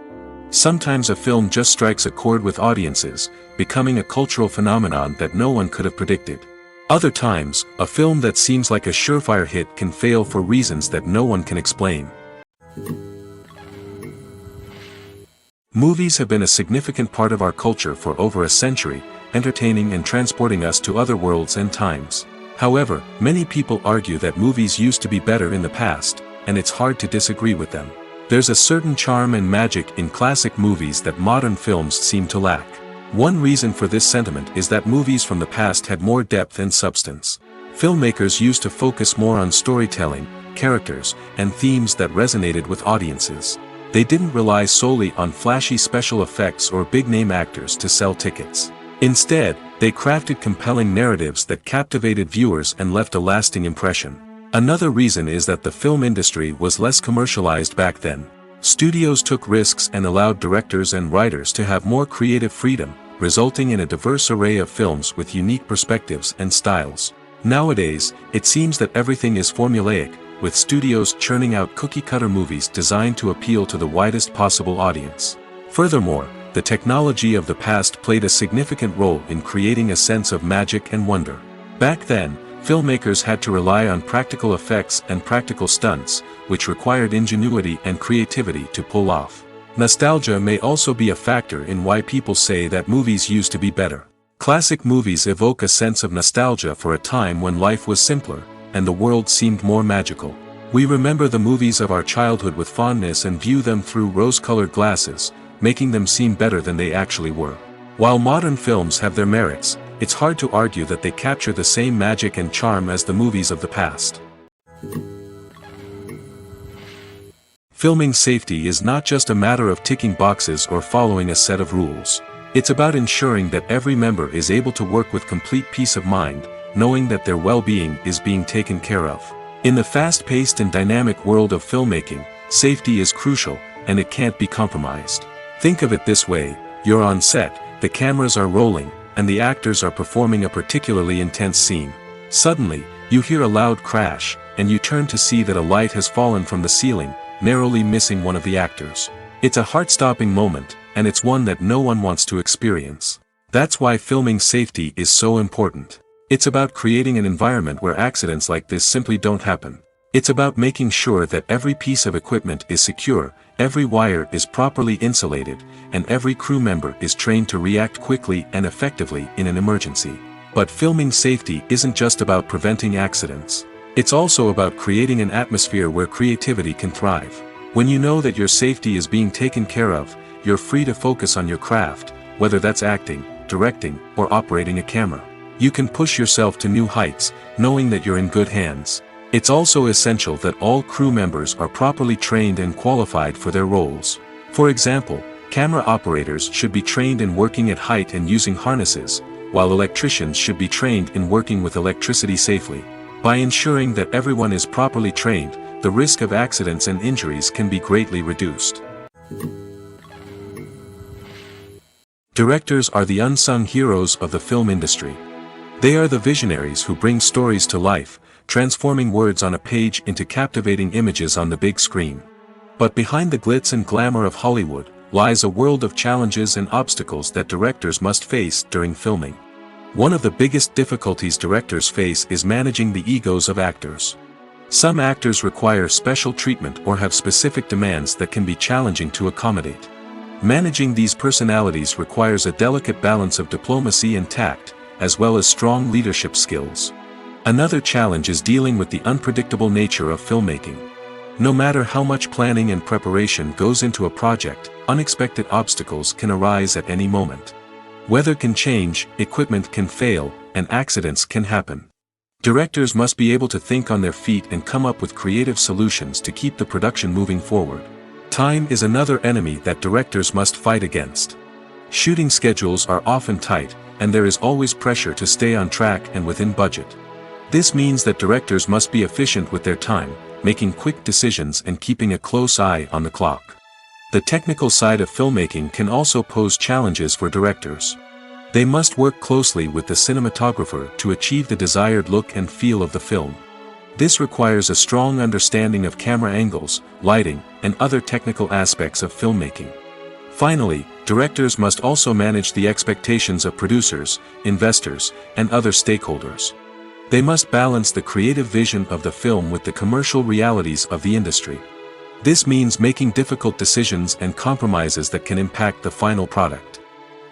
Sometimes a film just strikes a chord with audiences, becoming a cultural phenomenon that no one could have predicted. Other times, a film that seems like a surefire hit can fail for reasons that no one can explain. Movies have been a significant part of our culture for over a century, entertaining and transporting us to other worlds and times. However, many people argue that movies used to be better in the past, and it's hard to disagree with them. There's a certain charm and magic in classic movies that modern films seem to lack. One reason for this sentiment is that movies from the past had more depth and substance. Filmmakers used to focus more on storytelling, characters, and themes that resonated with audiences. They didn't rely solely on flashy special effects or big-name actors to sell tickets. Instead, they crafted compelling narratives that captivated viewers and left a lasting impression. Another reason is that the film industry was less commercialized back then. Studios took risks and allowed directors and writers to have more creative freedom, resulting in a diverse array of films with unique perspectives and styles. Nowadays, it seems that everything is formulaic, with studios churning out cookie-cutter movies designed to appeal to the widest possible audience. Furthermore, the technology of the past played a significant role in creating a sense of magic and wonder. Back then, filmmakers had to rely on practical effects and practical stunts, which required ingenuity and creativity to pull off. Nostalgia may also be a factor in why people say that movies used to be better. Classic movies evoke a sense of nostalgia for a time when life was simpler, and the world seemed more magical. We remember the movies of our childhood with fondness and view them through rose-colored glasses, making them seem better than they actually were. While modern films have their merits, it's hard to argue that they capture the same magic and charm as the movies of the past. Filming safety is not just a matter of ticking boxes or following a set of rules. It's about ensuring that every member is able to work with complete peace of mind, knowing that their well-being is being taken care of. In the fast-paced and dynamic world of filmmaking, safety is crucial, and it can't be compromised. Think of it this way: you're on set, the cameras are rolling, and the actors are performing a particularly intense scene. Suddenly, you hear a loud crash, and you turn to see that a light has fallen from the ceiling, narrowly missing one of the actors. It's a heart-stopping moment, and it's one that no one wants to experience. That's why filming safety is so important. It's about creating an environment where accidents like this simply don't happen. It's about making sure that every piece of equipment is secure, every wire is properly insulated, and every crew member is trained to react quickly and effectively in an emergency. But filming safety isn't just about preventing accidents. It's also about creating an atmosphere where creativity can thrive. When you know that your safety is being taken care of, you're free to focus on your craft, whether that's acting, directing, or operating a camera. You can push yourself to new heights, knowing that you're in good hands. It's also essential that all crew members are properly trained and qualified for their roles. For example, camera operators should be trained in working at height and using harnesses, while electricians should be trained in working with electricity safely. By ensuring that everyone is properly trained, the risk of accidents and injuries can be greatly reduced. Directors are the unsung heroes of the film industry. They are the visionaries who bring stories to life, transforming words on a page into captivating images on the big screen. But behind the glitz and glamour of Hollywood lies a world of challenges and obstacles that directors must face during filming. One of the biggest difficulties directors face is managing the egos of actors. Some actors require special treatment or have specific demands that can be challenging to accommodate. Managing these personalities requires a delicate balance of diplomacy and tact, as well as strong leadership skills. Another challenge is dealing with the unpredictable nature of filmmaking. No matter how much planning and preparation goes into a project, unexpected obstacles can arise at any moment. Weather can change, equipment can fail, and accidents can happen. Directors must be able to think on their feet and come up with creative solutions to keep the production moving forward. Time is another enemy that directors must fight against. Shooting schedules are often tight, and there is always pressure to stay on track and within budget. This means that directors must be efficient with their time, making quick decisions and keeping a close eye on the clock. The technical side of filmmaking can also pose challenges for directors. They must work closely with the cinematographer to achieve the desired look and feel of the film. This requires a strong understanding of camera angles, lighting, and other technical aspects of filmmaking. Finally, directors must also manage the expectations of producers, investors, and other stakeholders. They must balance the creative vision of the film with the commercial realities of the industry. This means making difficult decisions and compromises that can impact the final product.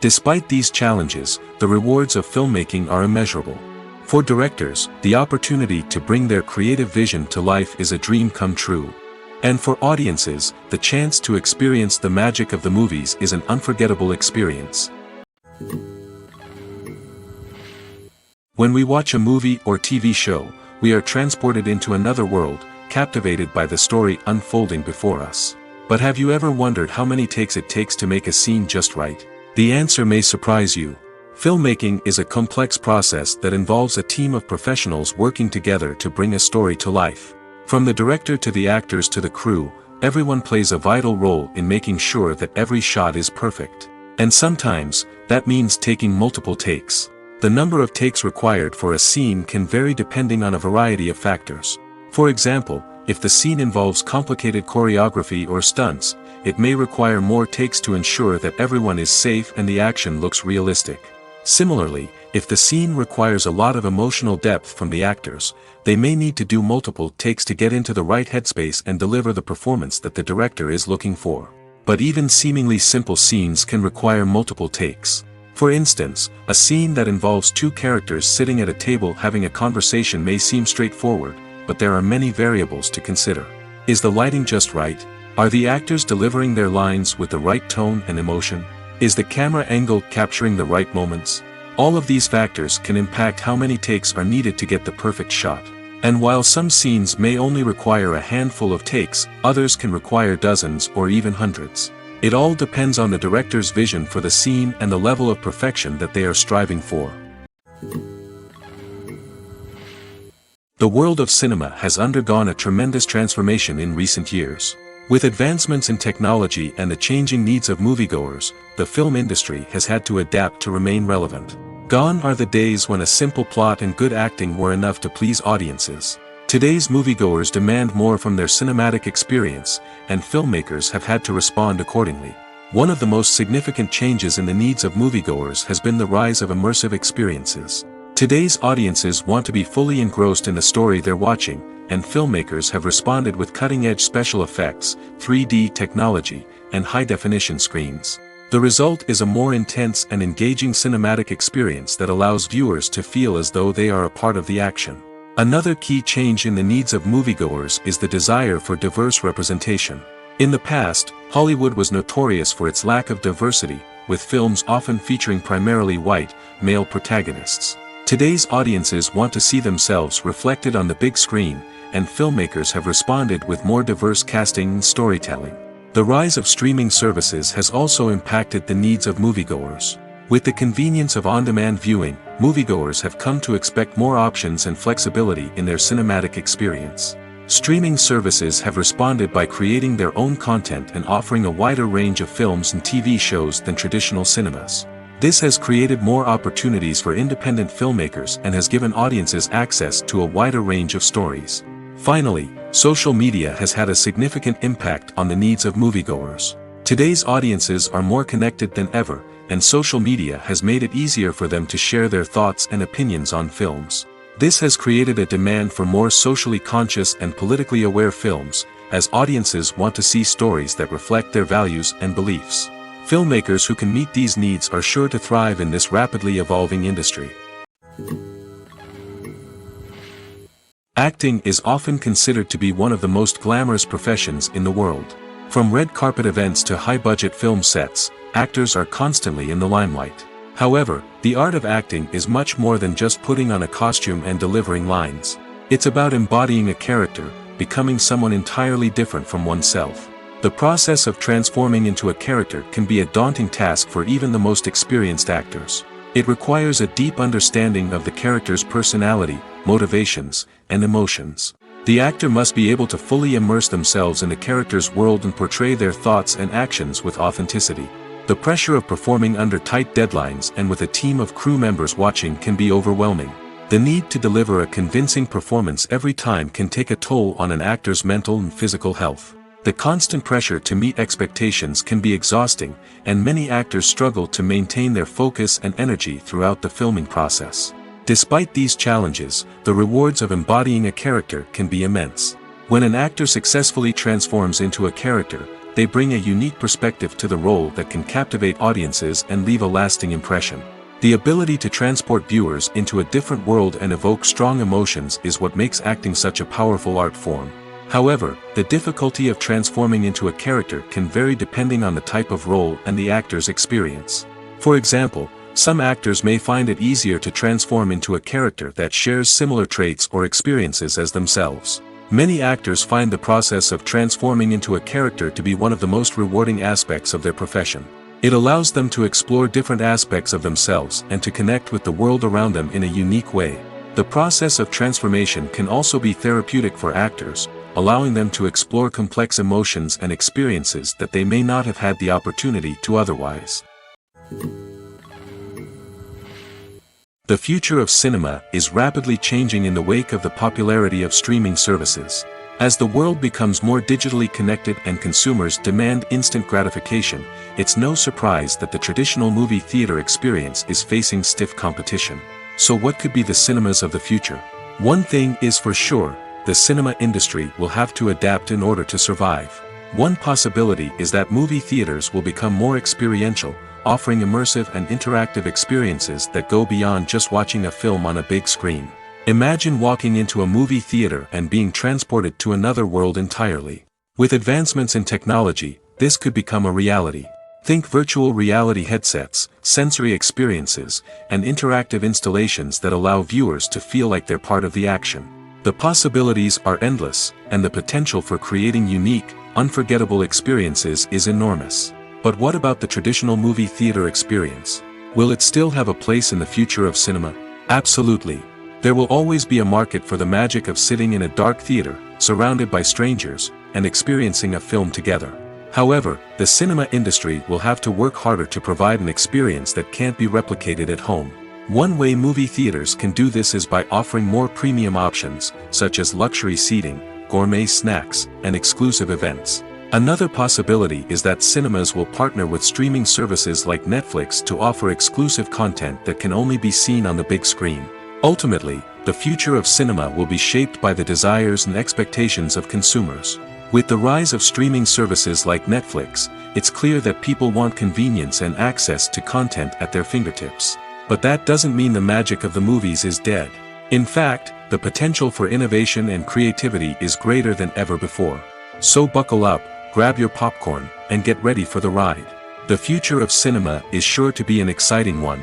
Despite these challenges, the rewards of filmmaking are immeasurable. For directors, the opportunity to bring their creative vision to life is a dream come true. And for audiences, the chance to experience the magic of the movies is an unforgettable experience. When we watch a movie or TV show, we are transported into another world, captivated by the story unfolding before us. But have you ever wondered how many takes it takes to make a scene just right? The answer may surprise you. Filmmaking is a complex process that involves a team of professionals working together to bring a story to life. From the director to the actors to the crew, everyone plays a vital role in making sure that every shot is perfect. And sometimes, that means taking multiple takes. The number of takes required for a scene can vary depending on a variety of factors. For example, if the scene involves complicated choreography or stunts, it may require more takes to ensure that everyone is safe and the action looks realistic. Similarly, if the scene requires a lot of emotional depth from the actors, they may need to do multiple takes to get into the right headspace and deliver the performance that the director is looking for. But even seemingly simple scenes can require multiple takes. For instance, a scene that involves two characters sitting at a table having a conversation may seem straightforward, but there are many variables to consider. Is the lighting just right? Are the actors delivering their lines with the right tone and emotion? Is the camera angle capturing the right moments? All of these factors can impact how many takes are needed to get the perfect shot. And while some scenes may only require a handful of takes, others can require dozens or even hundreds. It all depends on the director's vision for the scene and the level of perfection that they are striving for. The world of cinema has undergone a tremendous transformation in recent years. With advancements in technology and the changing needs of moviegoers, the film industry has had to adapt to remain relevant. Gone are the days when a simple plot and good acting were enough to please audiences. Today's moviegoers demand more from their cinematic experience, and filmmakers have had to respond accordingly. One of the most significant changes in the needs of moviegoers has been the rise of immersive experiences. Today's audiences want to be fully engrossed in the story they're watching, and filmmakers have responded with cutting-edge special effects, 3D technology, and high-definition screens. The result is a more intense and engaging cinematic experience that allows viewers to feel as though they are a part of the action. Another key change in the needs of moviegoers is the desire for diverse representation. In the past, Hollywood was notorious for its lack of diversity, with films often featuring primarily white, male protagonists. Today's audiences want to see themselves reflected on the big screen, and filmmakers have responded with more diverse casting and storytelling. The rise of streaming services has also impacted the needs of moviegoers. With the convenience of on-demand viewing, moviegoers have come to expect more options and flexibility in their cinematic experience. Streaming services have responded by creating their own content and offering a wider range of films and TV shows than traditional cinemas. This has created more opportunities for independent filmmakers and has given audiences access to a wider range of stories. Finally, social media has had a significant impact on the needs of moviegoers. Today's audiences are more connected than ever, and social media has made it easier for them to share their thoughts and opinions on films. This has created a demand for more socially conscious and politically aware films, as audiences want to see stories that reflect their values and beliefs. Filmmakers who can meet these needs are sure to thrive in this rapidly evolving industry. Acting is often considered to be one of the most glamorous professions in the world. From red carpet events to high-budget film sets, actors are constantly in the limelight. However, the art of acting is much more than just putting on a costume and delivering lines. It's about embodying a character, becoming someone entirely different from oneself. The process of transforming into a character can be a daunting task for even the most experienced actors. It requires a deep understanding of the character's personality, motivations, and emotions. The actor must be able to fully immerse themselves in the character's world and portray their thoughts and actions with authenticity. The pressure of performing under tight deadlines and with a team of crew members watching can be overwhelming. The need to deliver a convincing performance every time can take a toll on an actor's mental and physical health. The constant pressure to meet expectations can be exhausting, and many actors struggle to maintain their focus and energy throughout the filming process. Despite these challenges, the rewards of embodying a character can be immense. When an actor successfully transforms into a character, they bring a unique perspective to the role that can captivate audiences and leave a lasting impression. The ability to transport viewers into a different world and evoke strong emotions is what makes acting such a powerful art form. However, the difficulty of transforming into a character can vary depending on the type of role and the actor's experience. For example, Some actors may find it easier to transform into a character that shares similar traits or experiences as themselves. Many actors find the process of transforming into a character to be one of the most rewarding aspects of their profession. It allows them to explore different aspects of themselves and to connect with the world around them in a unique way. The process of transformation can also be therapeutic for actors, allowing them to explore complex emotions and experiences that they may not have had the opportunity to otherwise. The future of cinema is rapidly changing in the wake of the popularity of streaming services. As the world becomes more digitally connected and consumers demand instant gratification, it's no surprise that the traditional movie theater experience is facing stiff competition. So what could be the cinemas of the future? One thing is for sure, the cinema industry will have to adapt in order to survive. One possibility is that movie theaters will become more experiential, offering immersive and interactive experiences that go beyond just watching a film on a big screen. Imagine walking into a movie theater and being transported to another world entirely. With advancements in technology, this could become a reality. Think virtual reality headsets, sensory experiences, and interactive installations that allow viewers to feel like they're part of the action. The possibilities are endless, and the potential for creating unique, unforgettable experiences is enormous. But what about the traditional movie theater experience? Will it still have a place in the future of cinema? Absolutely. There will always be a market for the magic of sitting in a dark theater, surrounded by strangers, and experiencing a film together. However, the cinema industry will have to work harder to provide an experience that can't be replicated at home. One way movie theaters can do this is by offering more premium options, such as luxury seating, gourmet snacks, and exclusive events. Another possibility is that cinemas will partner with streaming services like Netflix to offer exclusive content that can only be seen on the big screen. Ultimately, the future of cinema will be shaped by the desires and expectations of consumers. With the rise of streaming services like Netflix, it's clear that people want convenience and access to content at their fingertips. But that doesn't mean the magic of the movies is dead. In fact, the potential for innovation and creativity is greater than ever before. So buckle up, grab your popcorn, and get ready for the ride. The future of cinema is sure to be an exciting one.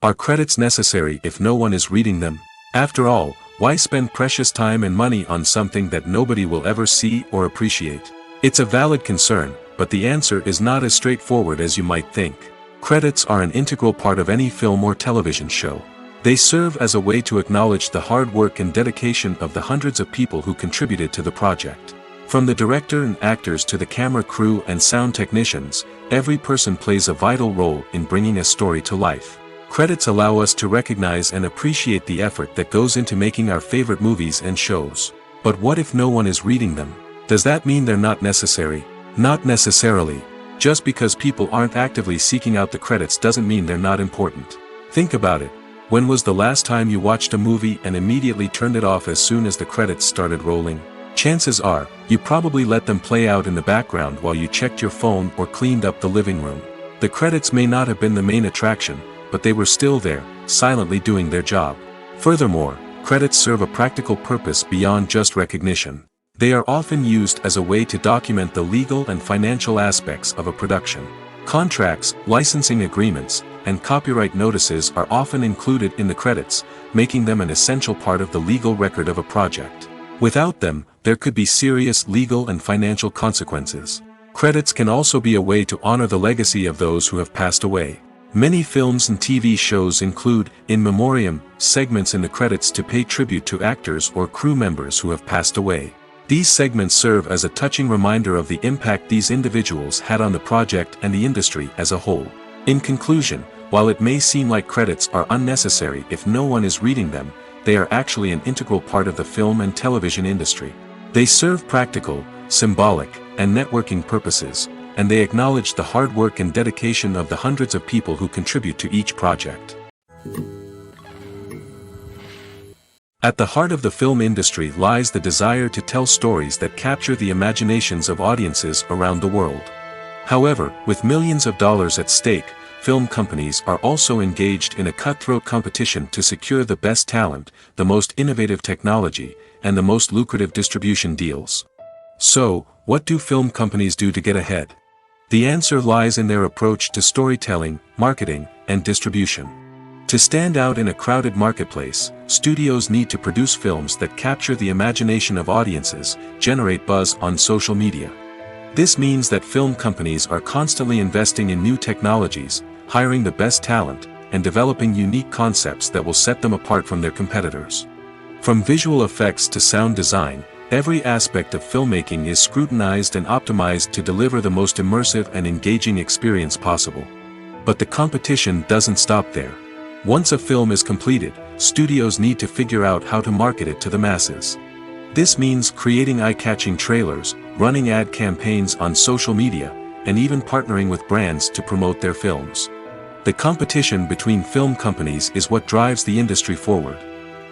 Are credits necessary if no one is reading them? After all, why spend precious time and money on something that nobody will ever see or appreciate? It's a valid concern, but the answer is not as straightforward as you might think. Credits are an integral part of any film or television show. They serve as a way to acknowledge the hard work and dedication of the hundreds of people who contributed to the project. From the director and actors to the camera crew and sound technicians, every person plays a vital role in bringing a story to life. Credits allow us to recognize and appreciate the effort that goes into making our favorite movies and shows. But what if no one is reading them? Does that mean they're not necessary? Not necessarily. Just because people aren't actively seeking out the credits doesn't mean they're not important. Think about it. When was the last time you watched a movie and immediately turned it off as soon as the credits started rolling? Chances are, you probably let them play out in the background while you checked your phone or cleaned up the living room. The credits may not have been the main attraction, but they were still there, silently doing their job. Furthermore, credits serve a practical purpose beyond just recognition. They are often used as a way to document the legal and financial aspects of a production. Contracts, licensing agreements, and copyright notices are often included in the credits, making them an essential part of the legal record of a project. Without them, there could be serious legal and financial consequences. Credits can also be a way to honor the legacy of those who have passed away. Many films and TV shows include, in memoriam, segments in the credits to pay tribute to actors or crew members who have passed away. These segments serve as a touching reminder of the impact these individuals had on the project and the industry as a whole. In conclusion, while it may seem like credits are unnecessary if no one is reading them, they are actually an integral part of the film and television industry. They serve practical, symbolic, and networking purposes, and they acknowledge the hard work and dedication of the hundreds of people who contribute to each project. At the heart of the film industry lies the desire to tell stories that capture the imaginations of audiences around the world. However, with millions of dollars at stake, film companies are also engaged in a cutthroat competition to secure the best talent, the most innovative technology, and the most lucrative distribution deals. So, what do film companies do to get ahead? The answer lies in their approach to storytelling, marketing, and distribution. To stand out in a crowded marketplace, studios need to produce films that capture the imagination of audiences, generate buzz on social media. This means that film companies are constantly investing in new technologies, hiring the best talent, and developing unique concepts that will set them apart from their competitors. From visual effects to sound design, every aspect of filmmaking is scrutinized and optimized to deliver the most immersive and engaging experience possible. But the competition doesn't stop there. Once a film is completed, studios need to figure out how to market it to the masses. This means creating eye-catching trailers, running ad campaigns on social media, and even partnering with brands to promote their films. The competition between film companies is what drives the industry forward.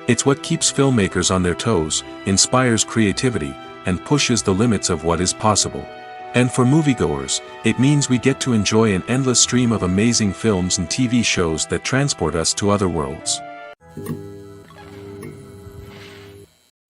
It's what keeps filmmakers on their toes, inspires creativity, and pushes the limits of what is possible. And for moviegoers, it means we get to enjoy an endless stream of amazing films and TV shows that transport us to other worlds.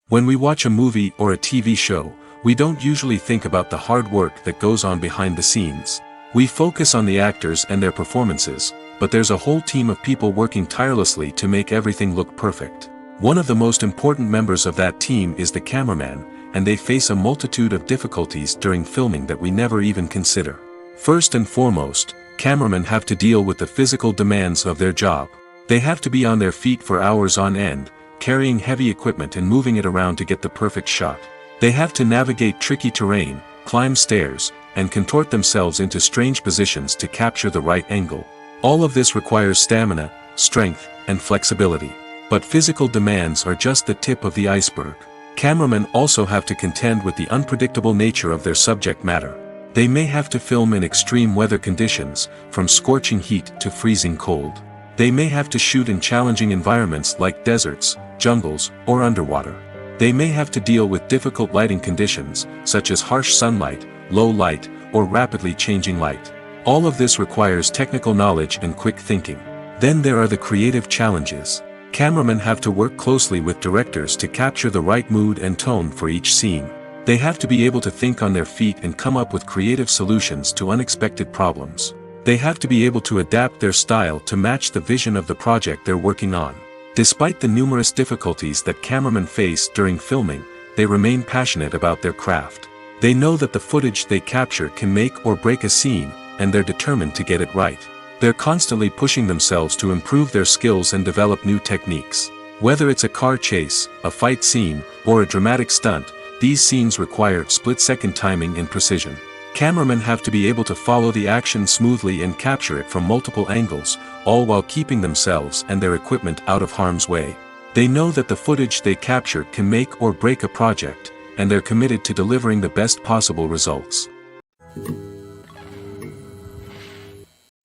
When we watch a movie or a TV show, we don't usually think about the hard work that goes on behind the scenes. We focus on the actors and their performances, but there's a whole team of people working tirelessly to make everything look perfect. One of the most important members of that team is the cameraman, and they face a multitude of difficulties during filming that we never even consider. First and foremost, cameramen have to deal with the physical demands of their job. They have to be on their feet for hours on end, carrying heavy equipment and moving it around to get the perfect shot. They have to navigate tricky terrain, climb stairs, and contort themselves into strange positions to capture the right angle. All of this requires stamina, strength, and flexibility. But physical demands are just the tip of the iceberg. Cameramen also have to contend with the unpredictable nature of their subject matter. They may have to film in extreme weather conditions, from scorching heat to freezing cold. They may have to shoot in challenging environments like deserts, jungles, or underwater. They may have to deal with difficult lighting conditions, such as harsh sunlight, low light, or rapidly changing light. All of this requires technical knowledge and quick thinking. Then there are the creative challenges. Cameramen have to work closely with directors to capture the right mood and tone for each scene. They have to be able to think on their feet and come up with creative solutions to unexpected problems. They have to be able to adapt their style to match the vision of the project they're working on. Despite the numerous difficulties that cameramen face during filming, they remain passionate about their craft. They know that the footage they capture can make or break a scene, and they're determined to get it right. They're constantly pushing themselves to improve their skills and develop new techniques. Whether it's a car chase, a fight scene, or a dramatic stunt, these scenes require split-second timing and precision. Cameramen have to be able to follow the action smoothly and capture it from multiple angles, all while keeping themselves and their equipment out of harm's way. They know that the footage they capture can make or break a project, and they're committed to delivering the best possible results.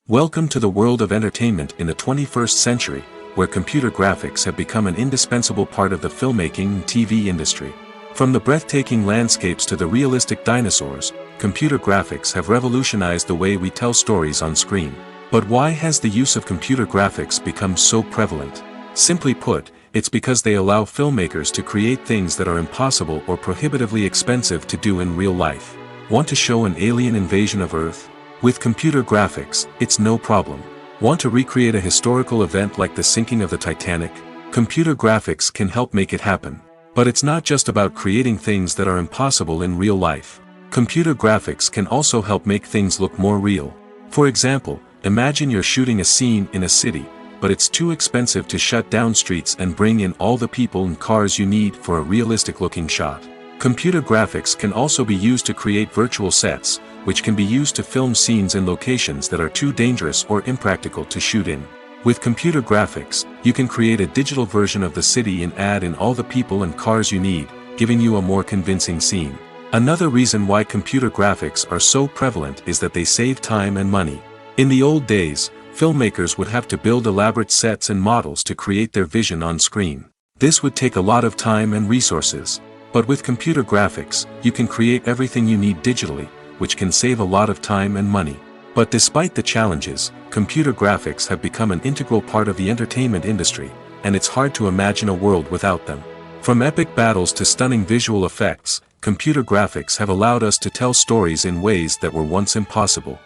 Welcome to the world of entertainment in the 21st century, where computer graphics have become an indispensable part of the filmmaking and TV industry. From the breathtaking landscapes to the realistic dinosaurs, computer graphics have revolutionized the way we tell stories on screen. But why has the use of computer graphics become so prevalent? Simply put, it's because they allow filmmakers to create things that are impossible or prohibitively expensive to do in real life. Want to show an alien invasion of Earth? With computer graphics, it's no problem. Want to recreate a historical event like the sinking of the Titanic? Computer graphics can help make it happen. But it's not just about creating things that are impossible in real life. Computer graphics can also help make things look more real. For example, imagine you're shooting a scene in a city, but it's too expensive to shut down streets and bring in all the people and cars you need for a realistic-looking shot. Computer graphics can also be used to create virtual sets, which can be used to film scenes in locations that are too dangerous or impractical to shoot in. With computer graphics, you can create a digital version of the city and add in all the people and cars you need, giving you a more convincing scene. Another reason why computer graphics are so prevalent is that they save time and money. In the old days, filmmakers would have to build elaborate sets and models to create their vision on screen. This would take a lot of time and resources. But with computer graphics, you can create everything you need digitally, which can save a lot of time and money. But despite the challenges, computer graphics have become an integral part of the entertainment industry, and it's hard to imagine a world without them. From epic battles to stunning visual effects, computer graphics have allowed us to tell stories in ways that were once impossible.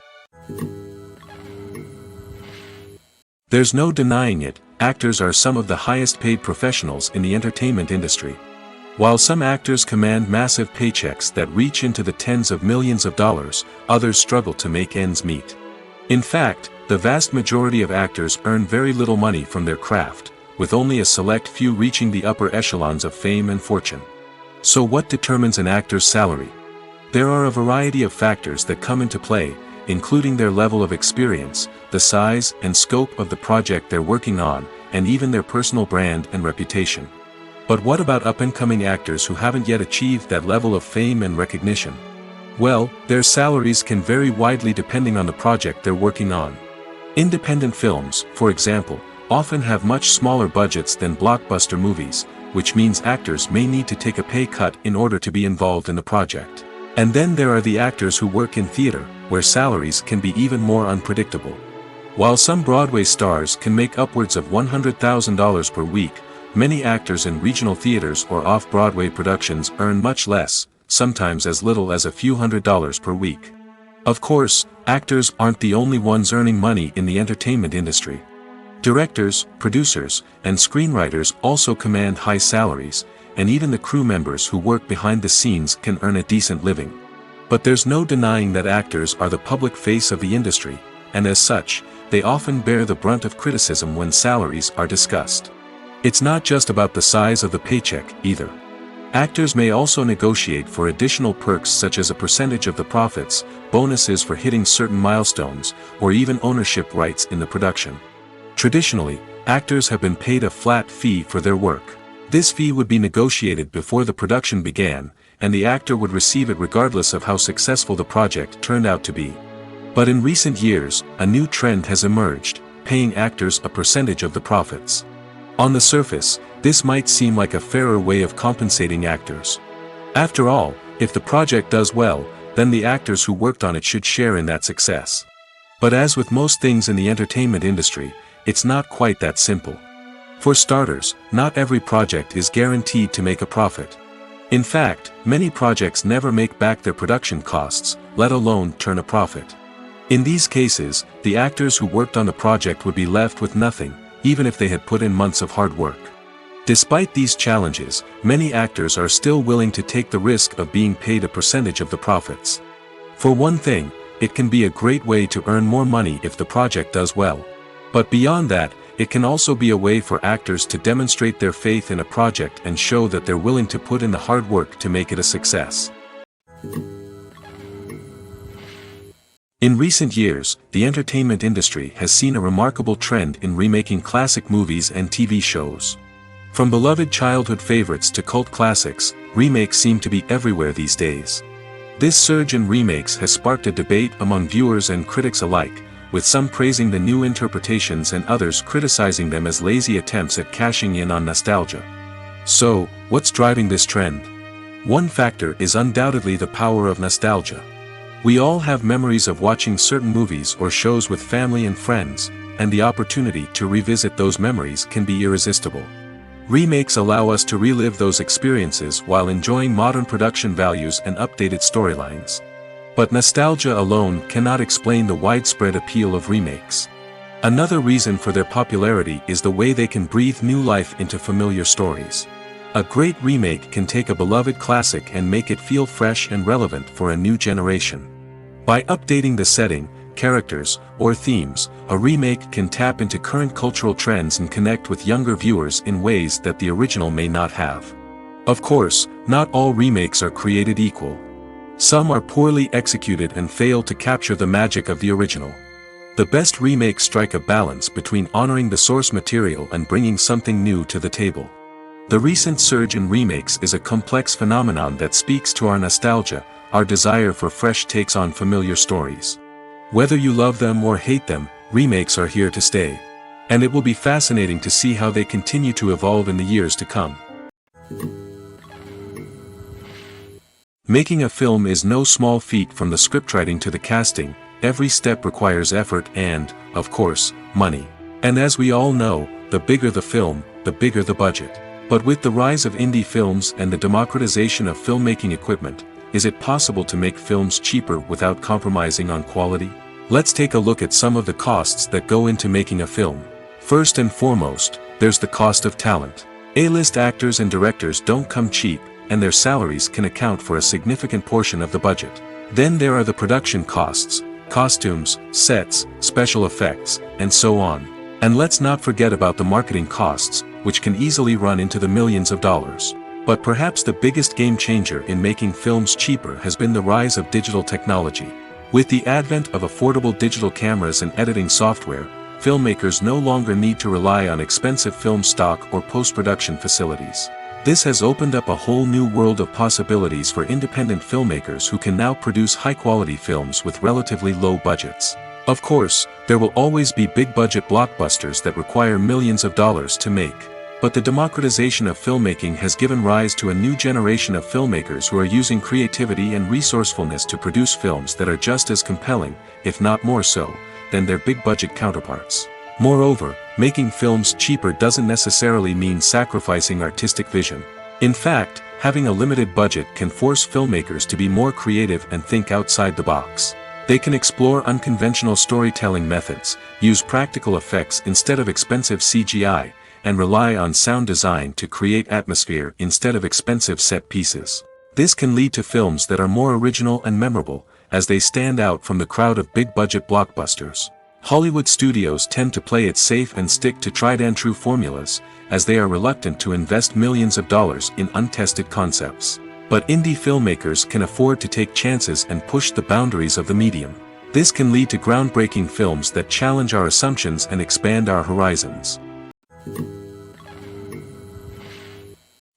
There's no denying it, actors are some of the highest paid professionals in the entertainment industry. While some actors command massive paychecks that reach into the tens of millions of dollars, others struggle to make ends meet. In fact, the vast majority of actors earn very little money from their craft, with only a select few reaching the upper echelons of fame and fortune. So what determines an actor's salary? There are a variety of factors that come into play, including their level of experience, the size and scope of the project they're working on, and even their personal brand and reputation. But what about up-and-coming actors who haven't yet achieved that level of fame and recognition? Well, their salaries can vary widely depending on the project they're working on. Independent films, for example, often have much smaller budgets than blockbuster movies, which means actors may need to take a pay cut in order to be involved in the project. And then there are the actors who work in theater, where salaries can be even more unpredictable. While some Broadway stars can make upwards of $100,000 per week, many actors in regional theaters or off-Broadway productions earn much less, sometimes as little as a few $100s per week. Of course, actors aren't the only ones earning money in the entertainment industry. Directors, producers, and screenwriters also command high salaries, and even the crew members who work behind the scenes can earn a decent living. But there's no denying that actors are the public face of the industry, and as such, they often bear the brunt of criticism when salaries are discussed. It's not just about the size of the paycheck, either. Actors may also negotiate for additional perks such as a percentage of the profits, bonuses for hitting certain milestones, or even ownership rights in the production. Traditionally, actors have been paid a flat fee for their work. This fee would be negotiated before the production began, and the actor would receive it regardless of how successful the project turned out to be. But in recent years, a new trend has emerged, paying actors a percentage of the profits. On the surface, this might seem like a fairer way of compensating actors. After all, if the project does well, then the actors who worked on it should share in that success. But as with most things in the entertainment industry, it's not quite that simple. For starters, not every project is guaranteed to make a profit. In fact, many projects never make back their production costs, let alone turn a profit. In these cases, the actors who worked on the project would be left with nothing, even if they had put in months of hard work. Despite these challenges, many actors are still willing to take the risk of being paid a percentage of the profits. For one thing, it can be a great way to earn more money if the project does well. But beyond that, it can also be a way for actors to demonstrate their faith in a project and show that they're willing to put in the hard work to make it a success. In recent years, the entertainment industry has seen a remarkable trend in remaking classic movies and TV shows. From beloved childhood favorites to cult classics, remakes seem to be everywhere these days. This surge in remakes has sparked a debate among viewers and critics alike, with some praising the new interpretations and others criticizing them as lazy attempts at cashing in on nostalgia. So, what's driving this trend? One factor is undoubtedly the power of nostalgia. We all have memories of watching certain movies or shows with family and friends, and the opportunity to revisit those memories can be irresistible. Remakes allow us to relive those experiences while enjoying modern production values and updated storylines. But nostalgia alone cannot explain the widespread appeal of remakes. Another reason for their popularity is the way they can breathe new life into familiar stories. A great remake can take a beloved classic and make it feel fresh and relevant for a new generation. By updating the setting, characters, or themes, a remake can tap into current cultural trends and connect with younger viewers in ways that the original may not have. Of course, not all remakes are created equal. Some are poorly executed and fail to capture the magic of the original. The best remakes strike a balance between honoring the source material and bringing something new to the table. The recent surge in remakes is a complex phenomenon that speaks to our nostalgia, our desire for fresh takes on familiar stories. Whether you love them or hate them, remakes are here to stay. And it will be fascinating to see how they continue to evolve in the years to come. Making a film is no small feat. From the scriptwriting to the casting, every step requires effort and, of course, money. And as we all know, the bigger the film, the bigger the budget. But with the rise of indie films and the democratization of filmmaking equipment, is it possible to make films cheaper without compromising on quality? Let's take a look at some of the costs that go into making a film. First and foremost, there's the cost of talent. A-list actors and directors don't come cheap, and their salaries can account for a significant portion of the budget. Then there are the production costs, costumes, sets, special effects, and so on. And let's not forget about the marketing costs, which can easily run into the millions of dollars. But perhaps the biggest game changer in making films cheaper has been the rise of digital technology. With the advent of affordable digital cameras and editing software, filmmakers no longer need to rely on expensive film stock or post-production facilities. This has opened up a whole new world of possibilities for independent filmmakers who can now produce high-quality films with relatively low budgets. Of course, there will always be big-budget blockbusters that require millions of dollars to make. But the democratization of filmmaking has given rise to a new generation of filmmakers who are using creativity and resourcefulness to produce films that are just as compelling, if not more so, than their big-budget counterparts. Moreover, making films cheaper doesn't necessarily mean sacrificing artistic vision. In fact, having a limited budget can force filmmakers to be more creative and think outside the box. They can explore unconventional storytelling methods, use practical effects instead of expensive CGI, and rely on sound design to create atmosphere instead of expensive set pieces. This can lead to films that are more original and memorable, as they stand out from the crowd of big-budget blockbusters. Hollywood studios tend to play it safe and stick to tried-and-true formulas, as they are reluctant to invest millions of dollars in untested concepts. But indie filmmakers can afford to take chances and push the boundaries of the medium. This can lead to groundbreaking films that challenge our assumptions and expand our horizons.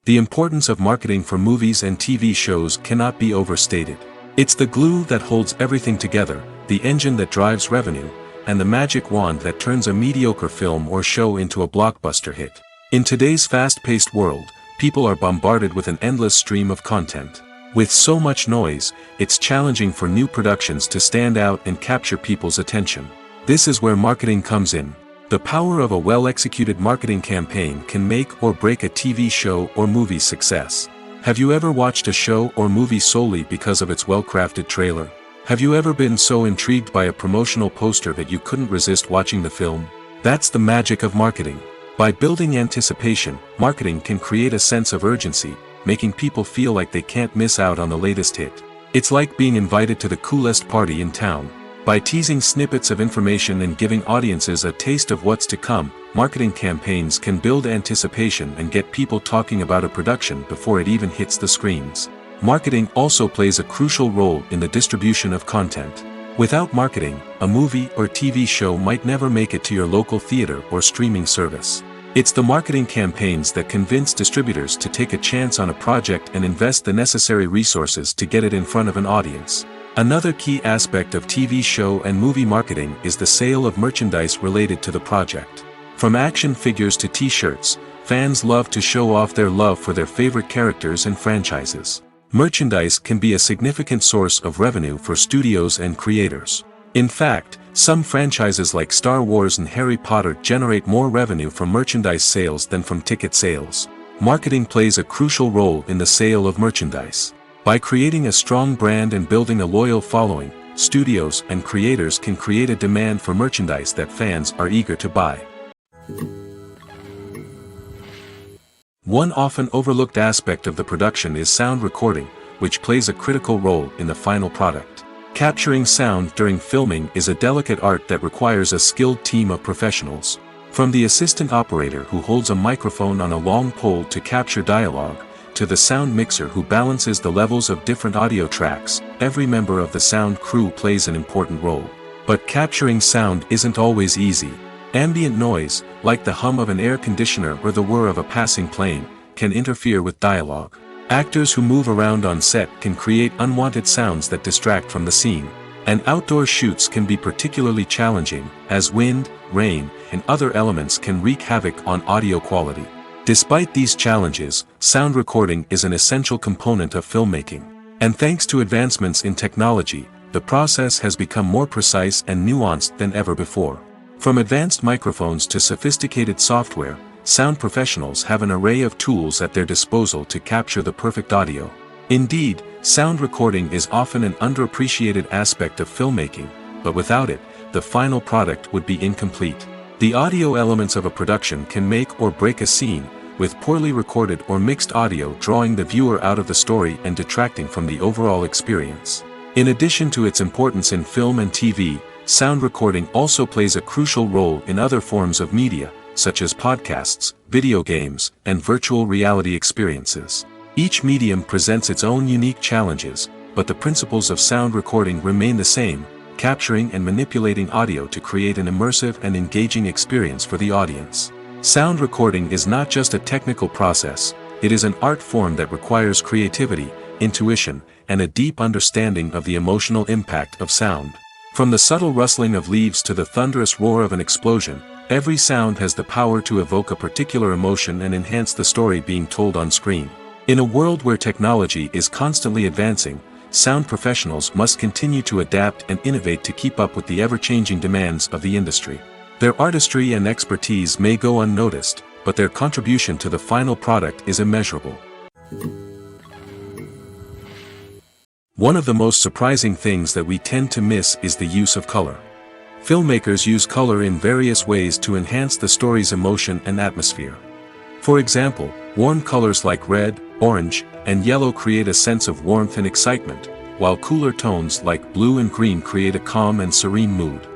The importance of marketing for movies and TV shows cannot be overstated. It's the glue that holds everything together, the engine that drives revenue, and the magic wand that turns a mediocre film or show into a blockbuster hit. In today's fast-paced world, people are bombarded with an endless stream of content. With so much noise, it's challenging for new productions to stand out and capture people's attention. This is where marketing comes in. The power of a well-executed marketing campaign can make or break a TV show or movie's success. Have you ever watched a show or movie solely because of its well-crafted trailer? Have you ever been so intrigued by a promotional poster that you couldn't resist watching the film? That's the magic of marketing. By building anticipation, marketing can create a sense of urgency, making people feel like they can't miss out on the latest hit. It's like being invited to the coolest party in town. By teasing snippets of information and giving audiences a taste of what's to come, marketing campaigns can build anticipation and get people talking about a production before it even hits the screens. Marketing also plays a crucial role in the distribution of content. Without marketing, a movie or TV show might never make it to your local theater or streaming service. It's the marketing campaigns that convince distributors to take a chance on a project and invest the necessary resources to get it in front of an audience. Another key aspect of TV show and movie marketing is the sale of merchandise related to the project. From action figures to t-shirts, fans love to show off their love for their favorite characters and franchises. Merchandise can be a significant source of revenue for studios and creators. In fact, some franchises like Star Wars and Harry Potter generate more revenue from merchandise sales than from ticket sales. Marketing plays a crucial role in the sale of merchandise. By creating a strong brand and building a loyal following, studios and creators can create a demand for merchandise that fans are eager to buy. One often overlooked aspect of the production is sound recording, which plays a critical role in the final product. Capturing sound during filming is a delicate art that requires a skilled team of professionals. From the assistant operator who holds a microphone on a long pole to capture dialogue, to the sound mixer who balances the levels of different audio tracks, every member of the sound crew plays an important role. But capturing sound isn't always easy. Ambient noise, like the hum of an air conditioner or the whir of a passing plane, can interfere with dialogue. Actors who move around on set can create unwanted sounds that distract from the scene. And outdoor shoots can be particularly challenging, as wind, rain, and other elements can wreak havoc on audio quality. Despite these challenges, sound recording is an essential component of filmmaking. And thanks to advancements in technology, the process has become more precise and nuanced than ever before. From advanced microphones to sophisticated software, sound professionals have an array of tools at their disposal to capture the perfect audio. Indeed, sound recording is often an underappreciated aspect of filmmaking, but without it, the final product would be incomplete. The audio elements of a production can make or break a scene, with poorly recorded or mixed audio drawing the viewer out of the story and detracting from the overall experience. In addition to its importance in film and TV, sound recording also plays a crucial role in other forms of media, such as podcasts, video games, and virtual reality experiences. Each medium presents its own unique challenges, but the principles of sound recording remain the same, capturing and manipulating audio to create an immersive and engaging experience for the audience. Sound recording is not just a technical process, it is an art form that requires creativity, intuition, and a deep understanding of the emotional impact of sound. From the subtle rustling of leaves to the thunderous roar of an explosion, every sound has the power to evoke a particular emotion and enhance the story being told on screen. In a world where technology is constantly advancing, sound professionals must continue to adapt and innovate to keep up with the ever-changing demands of the industry. Their artistry and expertise may go unnoticed, but their contribution to the final product is immeasurable. One of the most surprising things that we tend to miss is the use of color. Filmmakers use color in various ways to enhance the story's emotion and atmosphere. For example, warm colors like red, orange, and yellow create a sense of warmth and excitement, while cooler tones like blue and green create a calm and serene mood.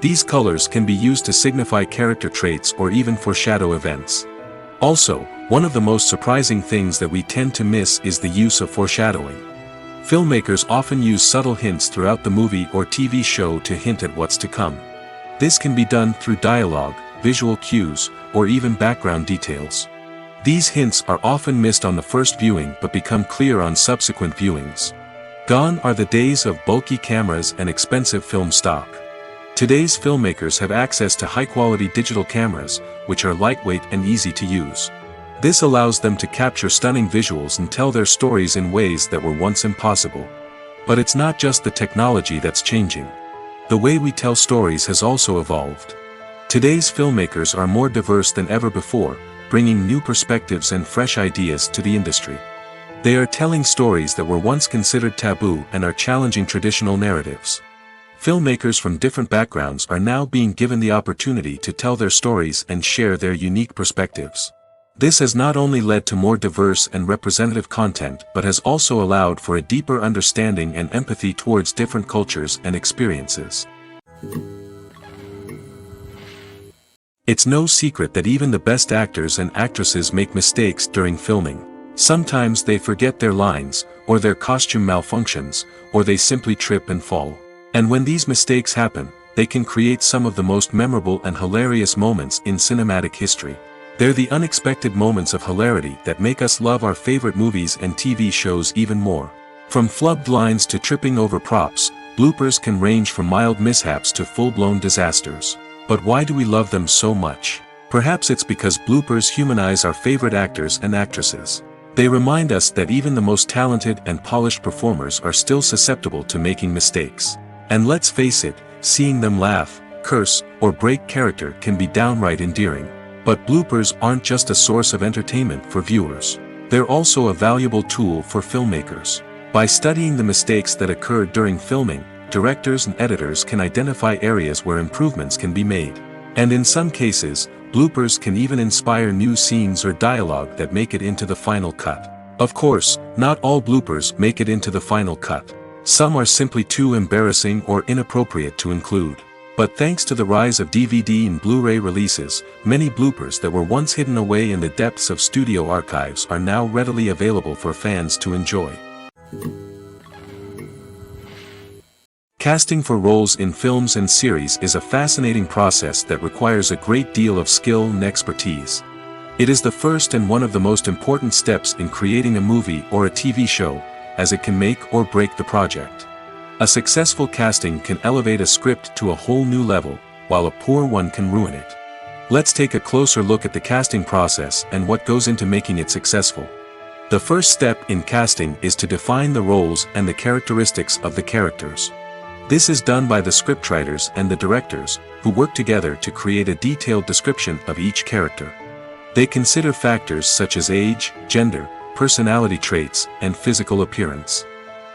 These colors can be used to signify character traits or even foreshadow events. Also, one of the most surprising things that we tend to miss is the use of foreshadowing. Filmmakers often use subtle hints throughout the movie or TV show to hint at what's to come. This can be done through dialogue, visual cues, or even background details. These hints are often missed on the first viewing but become clear on subsequent viewings. Gone are the days of bulky cameras and expensive film stock. Today's filmmakers have access to high-quality digital cameras, which are lightweight and easy to use. This allows them to capture stunning visuals and tell their stories in ways that were once impossible. But it's not just the technology that's changing. The way we tell stories has also evolved. Today's filmmakers are more diverse than ever before, bringing new perspectives and fresh ideas to the industry. They are telling stories that were once considered taboo and are challenging traditional narratives. Filmmakers from different backgrounds are now being given the opportunity to tell their stories and share their unique perspectives. This has not only led to more diverse and representative content but has also allowed for a deeper understanding and empathy towards different cultures and experiences. It's no secret that even the best actors and actresses make mistakes during filming. Sometimes they forget their lines, or their costume malfunctions, or they simply trip and fall. And when these mistakes happen, they can create some of the most memorable and hilarious moments in cinematic history. They're the unexpected moments of hilarity that make us love our favorite movies and TV shows even more. From flubbed lines to tripping over props, bloopers can range from mild mishaps to full-blown disasters. But why do we love them so much? Perhaps it's because bloopers humanize our favorite actors and actresses. They remind us that even the most talented and polished performers are still susceptible to making mistakes. And let's face it, seeing them laugh, curse, or break character can be downright endearing. But bloopers aren't just a source of entertainment for viewers. They're also a valuable tool for filmmakers. By studying the mistakes that occurred during filming, directors and editors can identify areas where improvements can be made. And in some cases, bloopers can even inspire new scenes or dialogue that make it into the final cut. Of course, not all bloopers make it into the final cut. Some are simply too embarrassing or inappropriate to include. But thanks to the rise of DVD and Blu-ray releases, many bloopers that were once hidden away in the depths of studio archives are now readily available for fans to enjoy. Casting for roles in films and series is a fascinating process that requires a great deal of skill and expertise. It is the first and one of the most important steps in creating a movie or a TV show, as it can make or break the project. A successful casting can elevate a script to a whole new level, while a poor one can ruin it. Let's take a closer look at the casting process and what goes into making it successful. The first step in casting is to define the roles and the characteristics of the characters. This is done by the scriptwriters and the directors, who work together to create a detailed description of each character. They consider factors such as age, gender, personality traits, and physical appearance.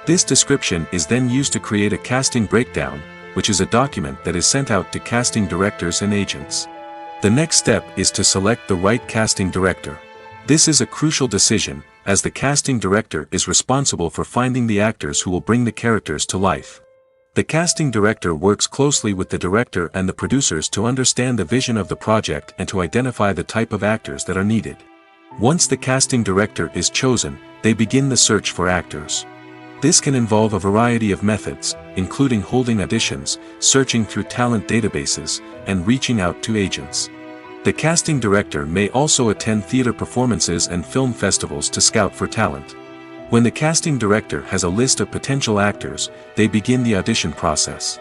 This description is then used to create a casting breakdown, which is a document that is sent out to casting directors and agents. The next step is to select the right casting director. This is a crucial decision, as the casting director is responsible for finding the actors who will bring the characters to life. The casting director works closely with the director and the producers to understand the vision of the project and to identify the type of actors that are needed. Once the casting director is chosen, they begin the search for actors. This can involve a variety of methods, including holding auditions, searching through talent databases, and reaching out to agents. The casting director may also attend theater performances and film festivals to scout for talent. When the casting director has a list of potential actors, they begin the audition process.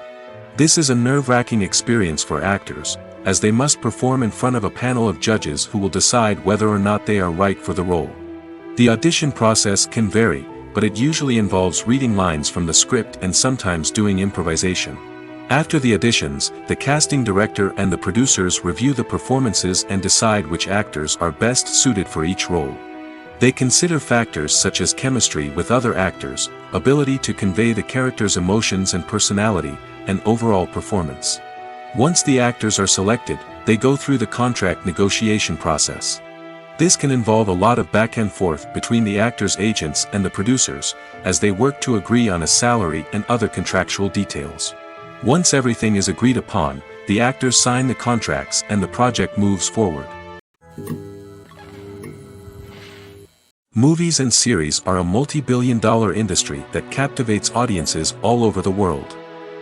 This is a nerve-wracking experience for actors, as they must perform in front of a panel of judges who will decide whether or not they are right for the role. The audition process can vary, but it usually involves reading lines from the script and sometimes doing improvisation. After the auditions, the casting director and the producers review the performances and decide which actors are best suited for each role. They consider factors such as chemistry with other actors, ability to convey the character's emotions and personality, and overall performance. Once the actors are selected, they go through the contract negotiation process. This can involve a lot of back and forth between the actors' agents and the producers, as they work to agree on a salary and other contractual details. Once everything is agreed upon, the actors sign the contracts and the project moves forward. Movies and series are a multi-billion-dollar industry that captivates audiences all over the world.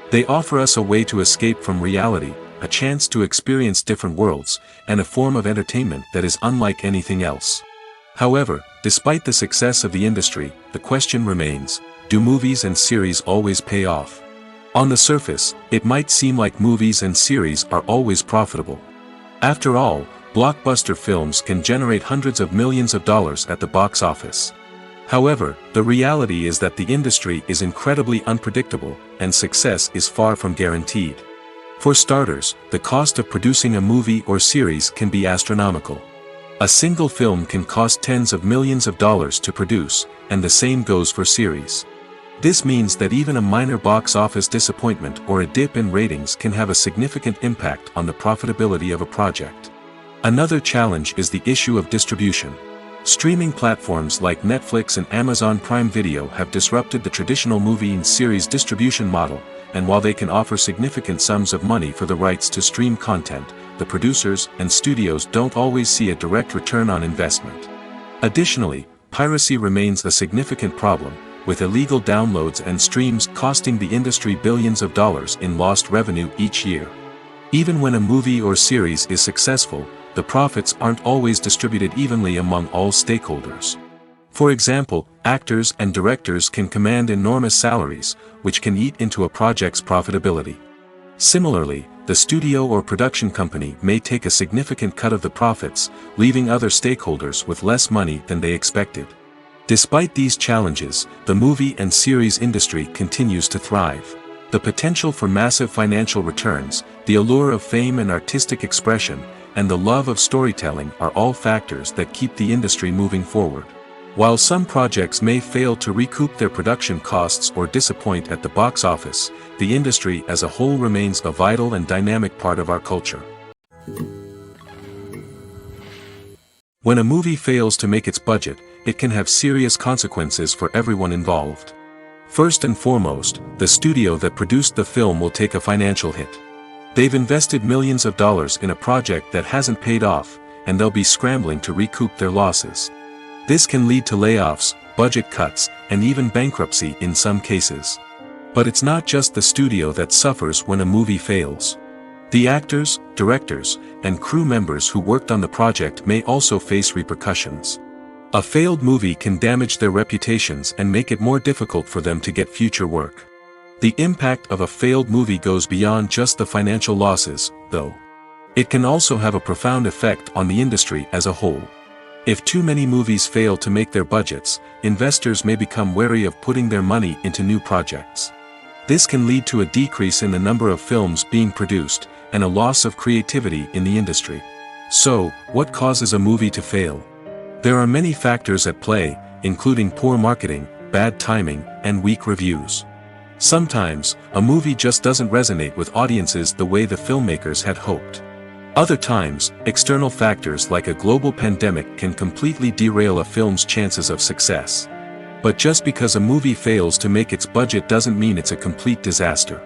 They offer us a way to escape from reality, a chance to experience different worlds, and a form of entertainment that is unlike anything else. However, despite the success of the industry, the question remains, do movies and series always pay off? On the surface, it might seem like movies and series are always profitable. After all, blockbuster films can generate hundreds of millions of dollars at the box office. However, the reality is that the industry is incredibly unpredictable, and success is far from guaranteed. For starters, the cost of producing a movie or series can be astronomical. A single film can cost tens of millions of dollars to produce, and the same goes for series. This means that even a minor box office disappointment or a dip in ratings can have a significant impact on the profitability of a project. Another challenge is the issue of distribution. Streaming platforms like Netflix and Amazon Prime Video have disrupted the traditional movie and series distribution model, and while they can offer significant sums of money for the rights to stream content, the producers and studios don't always see a direct return on investment. Additionally, piracy remains a significant problem, with illegal downloads and streams costing the industry billions of dollars in lost revenue each year. Even when a movie or series is successful, the profits aren't always distributed evenly among all stakeholders. For example, actors and directors can command enormous salaries, which can eat into a project's profitability. Similarly, the studio or production company may take a significant cut of the profits, leaving other stakeholders with less money than they expected. Despite these challenges, the movie and series industry continues to thrive. The potential for massive financial returns, the allure of fame and artistic expression, and the love of storytelling are all factors that keep the industry moving forward. While some projects may fail to recoup their production costs or disappoint at the box office, the industry as a whole remains a vital and dynamic part of our culture. When a movie fails to make its budget, it can have serious consequences for everyone involved. First and foremost, the studio that produced the film will take a financial hit. They've invested millions of dollars in a project that hasn't paid off, and they'll be scrambling to recoup their losses. This can lead to layoffs, budget cuts, and even bankruptcy in some cases. But it's not just the studio that suffers when a movie fails. The actors, directors, and crew members who worked on the project may also face repercussions. A failed movie can damage their reputations and make it more difficult for them to get future work. The impact of a failed movie goes beyond just the financial losses, though. It can also have a profound effect on the industry as a whole. If too many movies fail to make their budgets, investors may become wary of putting their money into new projects. This can lead to a decrease in the number of films being produced, and a loss of creativity in the industry. So, what causes a movie to fail? There are many factors at play, including poor marketing, bad timing, and weak reviews. Sometimes, a movie just doesn't resonate with audiences the way the filmmakers had hoped. Other times, external factors like a global pandemic can completely derail a film's chances of success. But just because a movie fails to make its budget doesn't mean it's a complete disaster.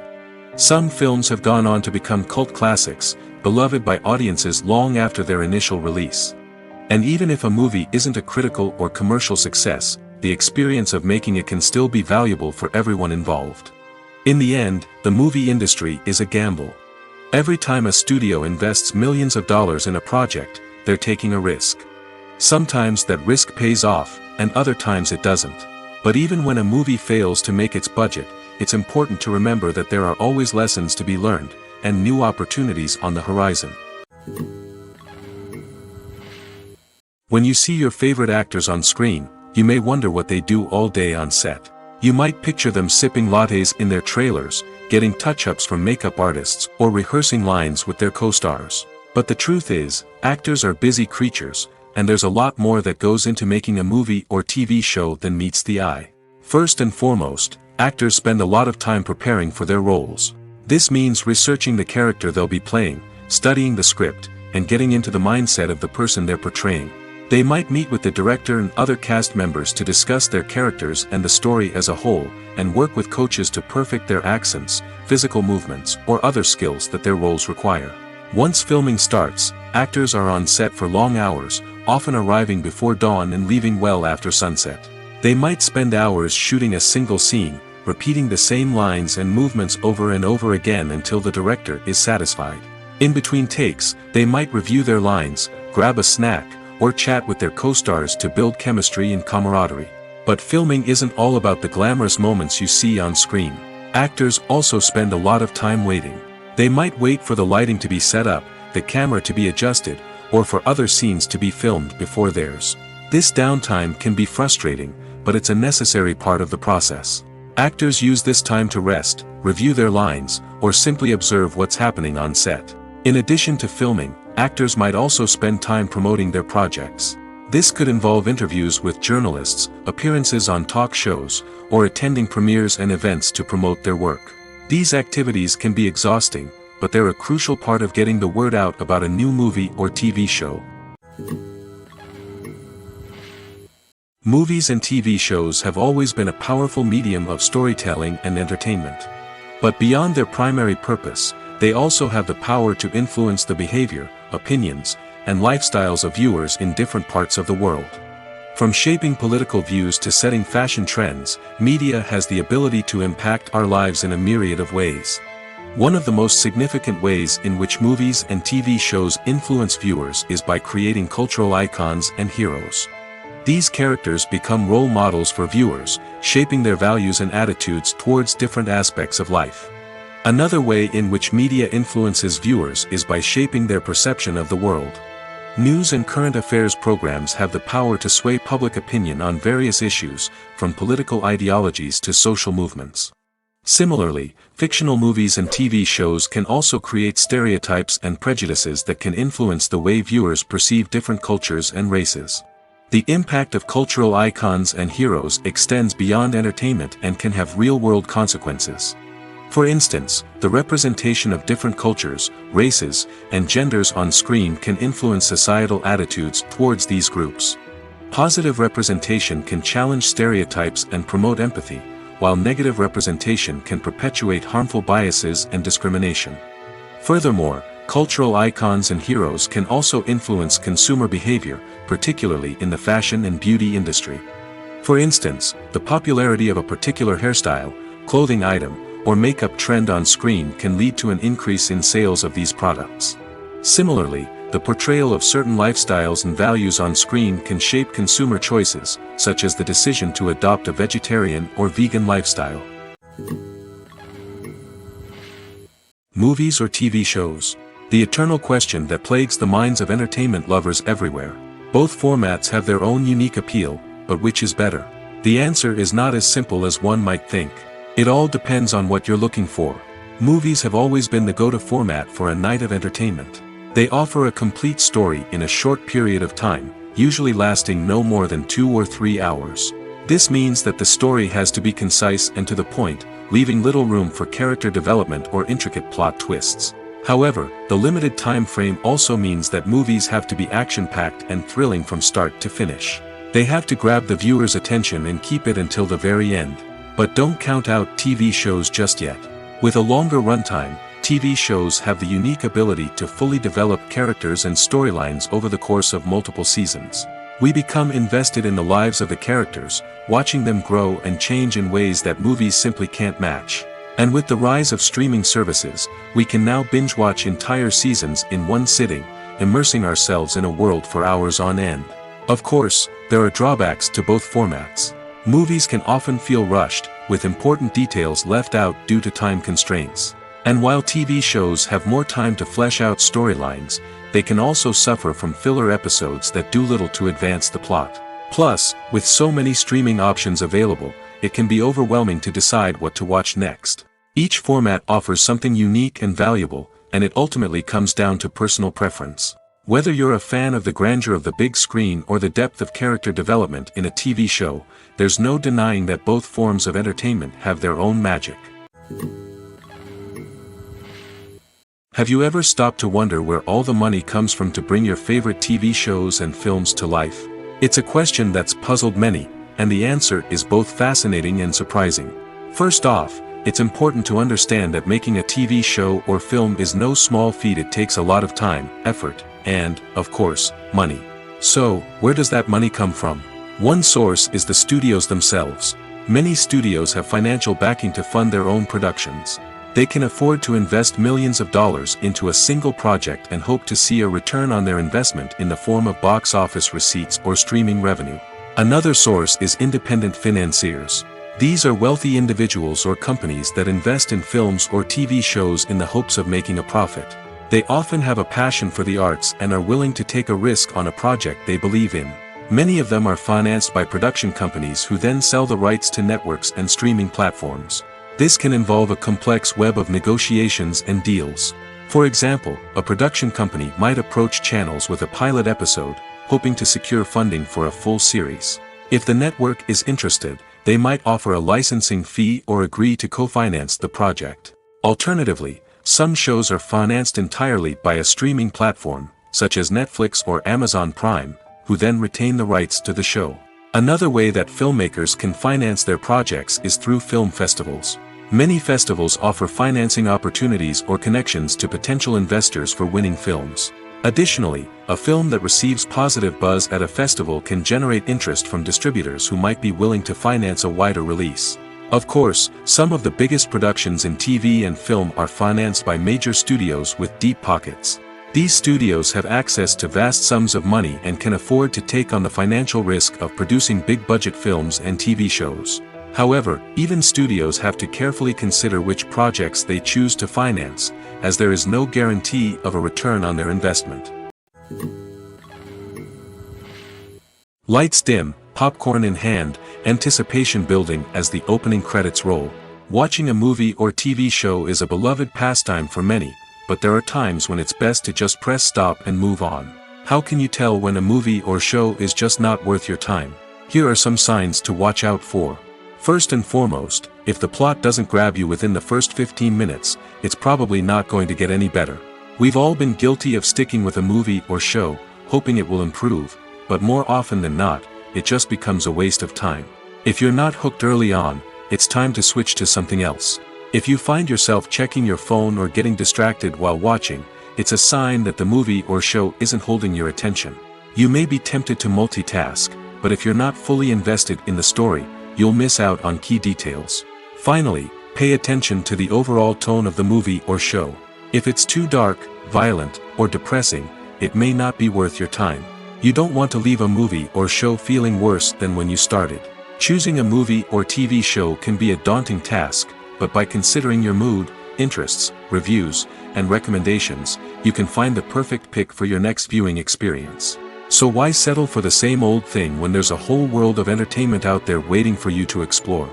Some films have gone on to become cult classics, beloved by audiences long after their initial release. And even if a movie isn't a critical or commercial success, the experience of making it can still be valuable for everyone involved. In the end, the movie industry is a gamble. Every time a studio invests millions of dollars in a project, they're taking a risk. Sometimes that risk pays off, and other times it doesn't. But even when a movie fails to make its budget, it's important to remember that there are always lessons to be learned, and new opportunities on the horizon. When you see your favorite actors on screen, you may wonder what they do all day on set. You might picture them sipping lattes in their trailers, getting touch-ups from makeup artists, or rehearsing lines with their co-stars. But the truth is, actors are busy creatures, and there's a lot more that goes into making a movie or TV show than meets the eye. First and foremost, actors spend a lot of time preparing for their roles. This means researching the character they'll be playing, studying the script, and getting into the mindset of the person they're portraying. They might meet with the director and other cast members to discuss their characters and the story as a whole, and work with coaches to perfect their accents, physical movements, or other skills that their roles require. Once filming starts, actors are on set for long hours, often arriving before dawn and leaving well after sunset. They might spend hours shooting a single scene, repeating the same lines and movements over and over again until the director is satisfied. In between takes, they might review their lines, grab a snack, or chat with their co-stars to build chemistry and camaraderie. But filming isn't all about the glamorous moments you see on screen. Actors also spend a lot of time waiting. They might wait for the lighting to be set up, the camera to be adjusted, or for other scenes to be filmed before theirs. This downtime can be frustrating, but it's a necessary part of the process. Actors use this time to rest, review their lines, or simply observe what's happening on set. In addition to filming, actors might also spend time promoting their projects. This could involve interviews with journalists, appearances on talk shows, or attending premieres and events to promote their work. These activities can be exhausting, but they're a crucial part of getting the word out about a new movie or TV show. Movies and TV shows have always been a powerful medium of storytelling and entertainment. But beyond their primary purpose, they also have the power to influence the behavior, opinions, and lifestyles of viewers in different parts of the world. From shaping political views to setting fashion trends, media has the ability to impact our lives in a myriad of ways. One of the most significant ways in which movies and TV shows influence viewers is by creating cultural icons and heroes. These characters become role models for viewers, shaping their values and attitudes towards different aspects of life. Another way in which media influences viewers is by shaping their perception of the world. News and current affairs programs have the power to sway public opinion on various issues, from political ideologies to social movements. Similarly, fictional movies and TV shows can also create stereotypes and prejudices that can influence the way viewers perceive different cultures and races. The impact of cultural icons and heroes extends beyond entertainment and can have real-world consequences. For instance, the representation of different cultures, races, and genders on screen can influence societal attitudes towards these groups. Positive representation can challenge stereotypes and promote empathy, while negative representation can perpetuate harmful biases and discrimination. Furthermore, cultural icons and heroes can also influence consumer behavior, particularly in the fashion and beauty industry. For instance, the popularity of a particular hairstyle, clothing item, or makeup trend on screen can lead to an increase in sales of these products. Similarly, the portrayal of certain lifestyles and values on screen can shape consumer choices, such as the decision to adopt a vegetarian or vegan lifestyle. Movies or TV shows? The eternal question that plagues the minds of entertainment lovers everywhere. Both formats have their own unique appeal, but which is better? The answer is not as simple as one might think. It all depends on what you're looking for. Movies have always been the go-to format for a night of entertainment. They offer a complete story in a short period of time, usually lasting no more than 2 or 3 hours. This means that the story has to be concise and to the point, leaving little room for character development or intricate plot twists. However, the limited time frame also means that movies have to be action-packed and thrilling from start to finish. They have to grab the viewer's attention and keep it until the very end. But don't count out TV shows just yet. With a longer runtime, TV shows have the unique ability to fully develop characters and storylines over the course of multiple seasons. We become invested in the lives of the characters, watching them grow and change in ways that movies simply can't match. And with the rise of streaming services, we can now binge-watch entire seasons in one sitting, immersing ourselves in a world for hours on end. Of course, there are drawbacks to both formats. Movies can often feel rushed, with important details left out due to time constraints. And while TV shows have more time to flesh out storylines, they can also suffer from filler episodes that do little to advance the plot. Plus, with so many streaming options available, it can be overwhelming to decide what to watch next. Each format offers something unique and valuable, and it ultimately comes down to personal preference. Whether you're a fan of the grandeur of the big screen or the depth of character development in a TV show, there's no denying that both forms of entertainment have their own magic. Have you ever stopped to wonder where all the money comes from to bring your favorite TV shows and films to life? It's a question that's puzzled many, and the answer is both fascinating and surprising. First off, it's important to understand that making a TV show or film is no small feat. It takes a lot of time, effort, and, of course, money. So, where does that money come from? One source is the studios themselves. Many studios have financial backing to fund their own productions. They can afford to invest millions of dollars into a single project and hope to see a return on their investment in the form of box office receipts or streaming revenue. Another source is independent financiers. These are wealthy individuals or companies that invest in films or TV shows in the hopes of making a profit. They often have a passion for the arts and are willing to take a risk on a project they believe in. Many of them are financed by production companies who then sell the rights to networks and streaming platforms. This can involve a complex web of negotiations and deals. For example, a production company might approach channels with a pilot episode, hoping to secure funding for a full series. If the network is interested, they might offer a licensing fee or agree to co-finance the project. Alternatively, some shows are financed entirely by a streaming platform, such as Netflix or Amazon Prime, who then retain the rights to the show. Another way that filmmakers can finance their projects is through film festivals. Many festivals offer financing opportunities or connections to potential investors for winning films. Additionally, a film that receives positive buzz at a festival can generate interest from distributors who might be willing to finance a wider release. Of course, some of the biggest productions in TV and film are financed by major studios with deep pockets. These studios have access to vast sums of money and can afford to take on the financial risk of producing big-budget films and TV shows. However, even studios have to carefully consider which projects they choose to finance, as there is no guarantee of a return on their investment. Lights dim, popcorn in hand, anticipation building as the opening credits roll. Watching a movie or TV show is a beloved pastime for many, but there are times when it's best to just press stop and move on. How can you tell when a movie or show is just not worth your time? Here are some signs to watch out for. First and foremost, if the plot doesn't grab you within the first 15 minutes, it's probably not going to get any better. We've all been guilty of sticking with a movie or show, hoping it will improve, but more often than not, it just becomes a waste of time. If you're not hooked early on, it's time to switch to something else. If you find yourself checking your phone or getting distracted while watching, it's a sign that the movie or show isn't holding your attention. You may be tempted to multitask, but if you're not fully invested in the story, you'll miss out on key details. Finally, pay attention to the overall tone of the movie or show. If it's too dark, violent, or depressing, it may not be worth your time. You don't want to leave a movie or show feeling worse than when you started. Choosing a movie or TV show can be a daunting task, but by considering your mood, interests, reviews, and recommendations, you can find the perfect pick for your next viewing experience. So why settle for the same old thing when there's a whole world of entertainment out there waiting for you to explore?